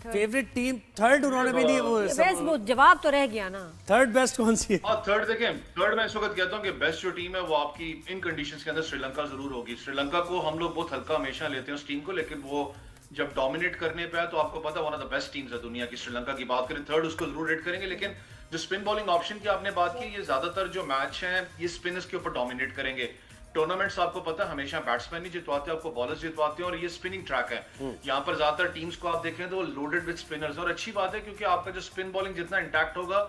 फेवरेट टीम? थर्ड उन्होंने भी नहीं, बेस्ट वो जवाब तो रह गया ना। थर्ड बेस्ट कौन सी है? थर्ड देखें, थर्ड मैं इस वक्त कहता हूं कि बेस्ट जो टीम है वो आपकी इन कंडीशंस के अंदर श्रीलंका जरूर होगी। श्रीलंका को हम लोग बहुत हल्का हमेशा लेते हैं उस टीम को, लेकिन वो जब डोमिनेट करने पे है तो आपको पता one of the best teams है दुनिया की। श्रीलंका की बात करें थर्ड, उसको जरूर रेट करेंगे। लेकिन जो स्पिन बॉलिंग ऑप्शन की आपने बात की, ये ज्यादातर जो मैच हैं ये स्पिनर्स के ऊपर डोमिनेट करेंगे। टूर्नामेंट्स आपको पता है हमेशा बैट्समैन ही जितवाते हैं, आपको बॉलर्स जितवाते हैं, और ये स्पिनिंग ट्रैक है। यहाँ पर ज्यादातर टीम्स को आप देखें तो वो लोडेड विद स्पिनर्स। और अच्छी बात है क्योंकि आपका जो स्पिन बॉलिंग जितना इंटैक्ट होगा,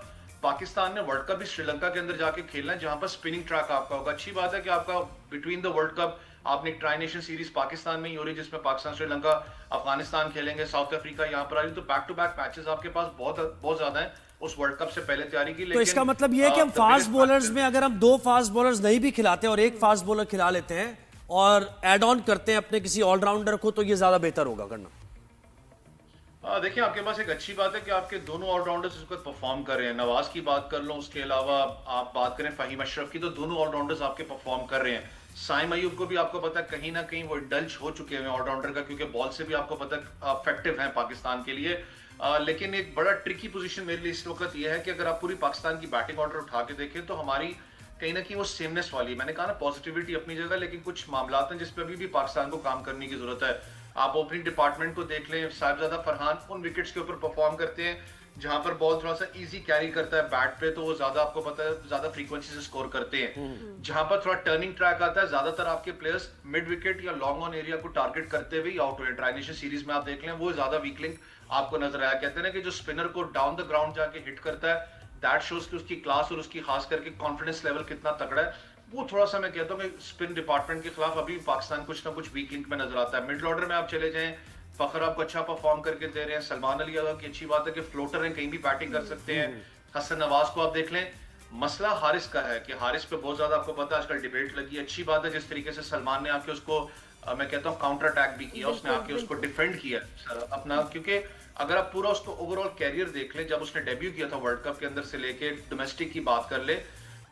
पाकिस्तान ने वर्ल्ड कप भी श्रीलंका के अंदर जाके खेलना है जहां पर स्पिनिंग ट्रैक आपका होगा। अच्छी बात है कि आपका बिटवीन द वर्ल्ड कप आपने ट्राई नेशन सीरीज पाकिस्तान में ही हो रही जिसमें पाकिस्तान, श्रीलंका, अफगानिस्तान खेलेंगे, साउथ अफ्रीका यहाँ पर आ रही, तो बैक टू बैक मैचेस आपके पास बहुत ज्यादा हैं उस वर्ल्ड कप से पहले तैयारी की। तो इसका मतलब ये है कि हम फास्ट बॉलर्स में अगर हम 2 फास्ट बॉलर्स नहीं भी खिलाते और एक फास्ट बॉलर खिला लेते हैं और एड ऑन करते हैं अपने किसी ऑलराउंडर को, तो ये ज्यादा बेहतर होगा करना। देखिए आपके पास एक अच्छी बात है कि आपके दोनों ऑलराउंडर्स इस वक्त परफॉर्म कर रहे हैं। नवाज की बात कर लो, उसके अलावा आप बात करें फहीम अशरफ की, तो दोनों ऑलराउंडर्स आपके परफॉर्म कर रहे हैं। साइम अयूब को भी आपको पता है कहीं ना कहीं वो इंडल्ज हो चुके हैं ऑलराउंडर का, क्योंकि बॉल से भी आपको पता है इफेक्टिव है पाकिस्तान के लिए। लेकिन एक बड़ा ट्रिकी पोजीशन मेरे लिए इस वक्त ये है कि अगर आप पूरी पाकिस्तान की बैटिंग ऑर्डर उठा के देखें तो हमारी कहीं ना कहीं वो सेमनेस वाली, मैंने कहा ना पॉजिटिविटी अपनी जगह, लेकिन कुछ मामला हैं जिस पे अभी भी पाकिस्तान को काम करने की जरूरत है। आप ओपनिंग डिपार्टमेंट को देख लें, साहिबजादा फरहान उन विकेट्स के ऊपर परफॉर्म करते हैं जहां पर बॉल थोड़ा सा इजी कैरी करता है बैट पे, तो वो ज्यादा आपको पता है ज्यादा फ्रीक्वेंसी से स्कोर करते हैं। जहां पर थोड़ा टर्निंग ट्रैक आता है, ज्यादातर आपके प्लेयर्स मिड विकेट या लॉन्ग ऑन एरिया को टारगेट करते हुए आउट हुए। ट्राई नेशन सीरीज में आप देख लें वो ज्यादा वीक लिंक आपको नजर आया। कहते हैं ना कि जो स्पिनर को डाउन द ग्राउंड जाके हिट करता है, दैट शोज कि उसकी क्लास और उसकी खास करके कॉन्फिडेंस लेवल कितना तगड़ा है। वो थोड़ा सा मैं कहता हूँ कि स्पिन डिपार्टमेंट के खिलाफ अभी पाकिस्तान कुछ ना कुछ वीक लिंक में नजर आता है। मिडल ऑर्डर में आप चले जाएं, फखर आपको अच्छा परफॉर्म करके दे रहे हैं, सलमान अली की अच्छी बात है कि फ्लोटर हैं, कहीं भी बैटिंग कर सकते हैं। हसन नवाज को आप देख लें, मसला हारिस का है कि हारिस पे बहुत ज्यादा आपको पता है आजकल डिबेट लगी है। अच्छी बात है जिस तरीके से सलमान ने आके उसको मैं कहता हूँ काउंटर अटैक भी किया, उसने आके उसको डिफेंड किया अपना, क्योंकि अगर आप पूरा उसको ओवरऑल कैरियर देख लें, जब उसने डेब्यू किया था वर्ल्ड कप के अंदर से लेके डोमेस्टिक की बात कर ले,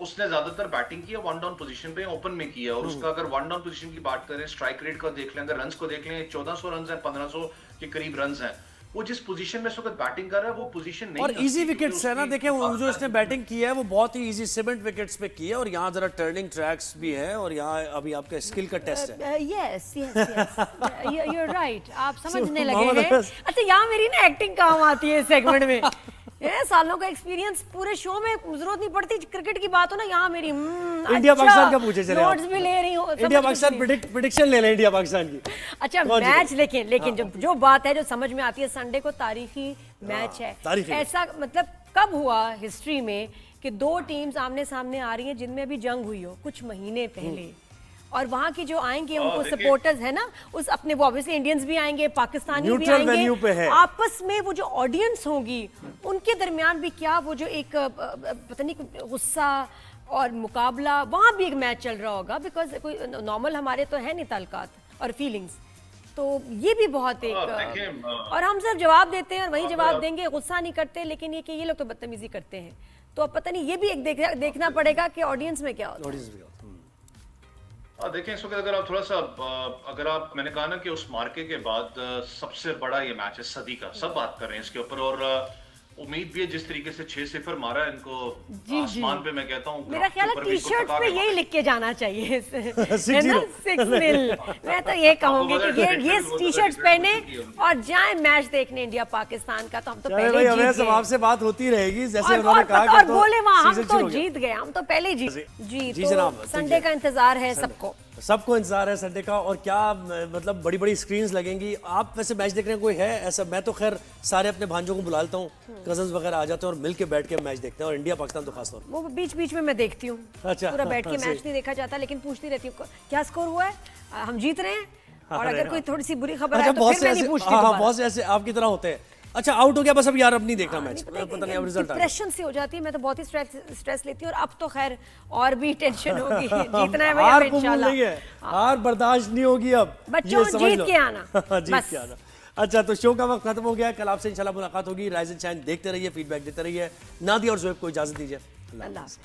उसने ज्यादातर बैटिंग की है वन डाउन पोजीशन पे, ओपन में किया। और उसका अगर वन डाउन पोजीशन की बात करें, स्ट्राइक रेट को देख लें, अगर रन्स को देख लें, 1400 रन है, 1500 के करीब रन हैं। वो जिस पोजीशन में इस वक्त बैटिंग कर रहा है वो पोजीशन नहीं, और इजी विकेट्स है ना, देखें वो जो इसने बैटिंग की है वो बहुत ही इजी सीमेंट विकेट्स पे की है, और यहाँ जरा टर्निंग ट्रैक्स भी है, और यहाँ अभी आपका स्किल का टेस्ट है। Yes yes you are right, आप समझने लगे हैं। अच्छा, यहाँ मेरी ना एक्टिंग काम आती है इस सेगमेंट में। ये सालों का एक्सपीरियंस, पूरे शो में जरूरत नहीं पड़ती, क्रिकेट की बात हो ना, यहाँ मेरी इंडिया पाकिस्तान का पूछे चले, नोट्स भी ले रही हूँ, इंडिया पाकिस्तान प्रेडिक्शन ले लें इंडिया पाकिस्तान की। अच्छा मैच, लेकिन जो बात है जो समझ में आती है, संडे को तारीखी मैच है। ऐसा मतलब कब हुआ हिस्ट्री में कि 2 टीम्स आमने सामने आ रही हैं जिनमें अभी जंग हुई हो कुछ महीने पहले, और वहाँ की जो आएंगे उनको सपोर्टर्स है ना, उस अपने वो ऑब्वियसली इंडियंस भी आएंगे, पाकिस्तानी भी आएंगे, आपस में वो जो ऑडियंस होगी उनके दरमियान भी क्या वो जो एक पता नहीं गुस्सा और मुकाबला, वहाँ भी एक मैच चल रहा होगा, बिकॉज कोई नॉर्मल हमारे तो है नहीं ताल्लुकात और फीलिंग्स, तो ये भी बहुत एक और हम सिर्फ जवाब देते हैं और वही जवाब देंगे, गुस्सा नहीं करते, लेकिन ये कि ये लोग तो बदतमीजी करते हैं, तो अब पता नहीं, ये भी एक देखना पड़ेगा कि ऑडियंस में क्या होता है। देखें इस वक्त अगर आप थोड़ा सा अगर आप, मैंने कहा ना कि उस मार्के के बाद सबसे बड़ा ये मैच है सदी का, सब बात कर रहे हैं इसके ऊपर, और उम्मीद भी है जिस तरीके से 6-0 मारा है इनको आसमान पे, मैं कहता हूँ मेरा ख्याल है टी-शर्ट पे यही लिख के जाना चाहिए है ना, 6-0। मैं तो ये कहूंगी कि ये टी-शर्ट पहने और जाए मैच देखने इंडिया पाकिस्तान का, तो हम तो पहले जीत गए। सब आपसे बात होती रहेगी, जैसे उन्होंने कहा कि और बोले वहाँ हम तो जीत गए, हम तो पहले जीत जी। तो संडे का इंतजार है सबको इंतजार है संडे का, और क्या मतलब बड़ी बड़ी स्क्रीन्स लगेंगी। आप वैसे मैच देखने कोई है ऐसा? मैं तो खैर सारे अपने भांजों को बुला लेता हूँ, कजन्स वगैरह आ जाते हैं और मिलके बैठ के मैच देखते हैं, और इंडिया पाकिस्तान तो खास तौर वो बीच में मैं देखती हूँ। अच्छा, पूरा बैठ के मैच नहीं देखा जाता, लेकिन पूछती रहती हूँ क्या स्कोर हुआ है, हम जीत रहे हैं, और अगर कोई थोड़ी सी बुरी खबर है तो फिर मैं नहीं पूछती। बहुत से ऐसे आपकी तरह होते हैं। अच्छा, आउट हो गया बस, अब यार अब नहीं देखना मैच, पता नहीं अब रिजल्ट आ गया। डिप्रेशन से हो जाती है, मैं तो बहुत ही स्ट्रेस लेती हूँ, और अब तो खैर और भी टेंशन होगी, जीतना है भैया इंशाल्लाह, हार बर्दाश्त नहीं होगी अब, बच्चों जीत के आना, जीत के आना। अच्छा, तो शो का वक्त खत्म हो गया, कल आपसे इंशाल्लाह मुलाकात होगी। राइज एंड शाइन देखते रहिए, फीडबैक देते रहिए। नादिया और ज़ोएब को इजाजत दीजिए, अल्लाह हाफ़िज़।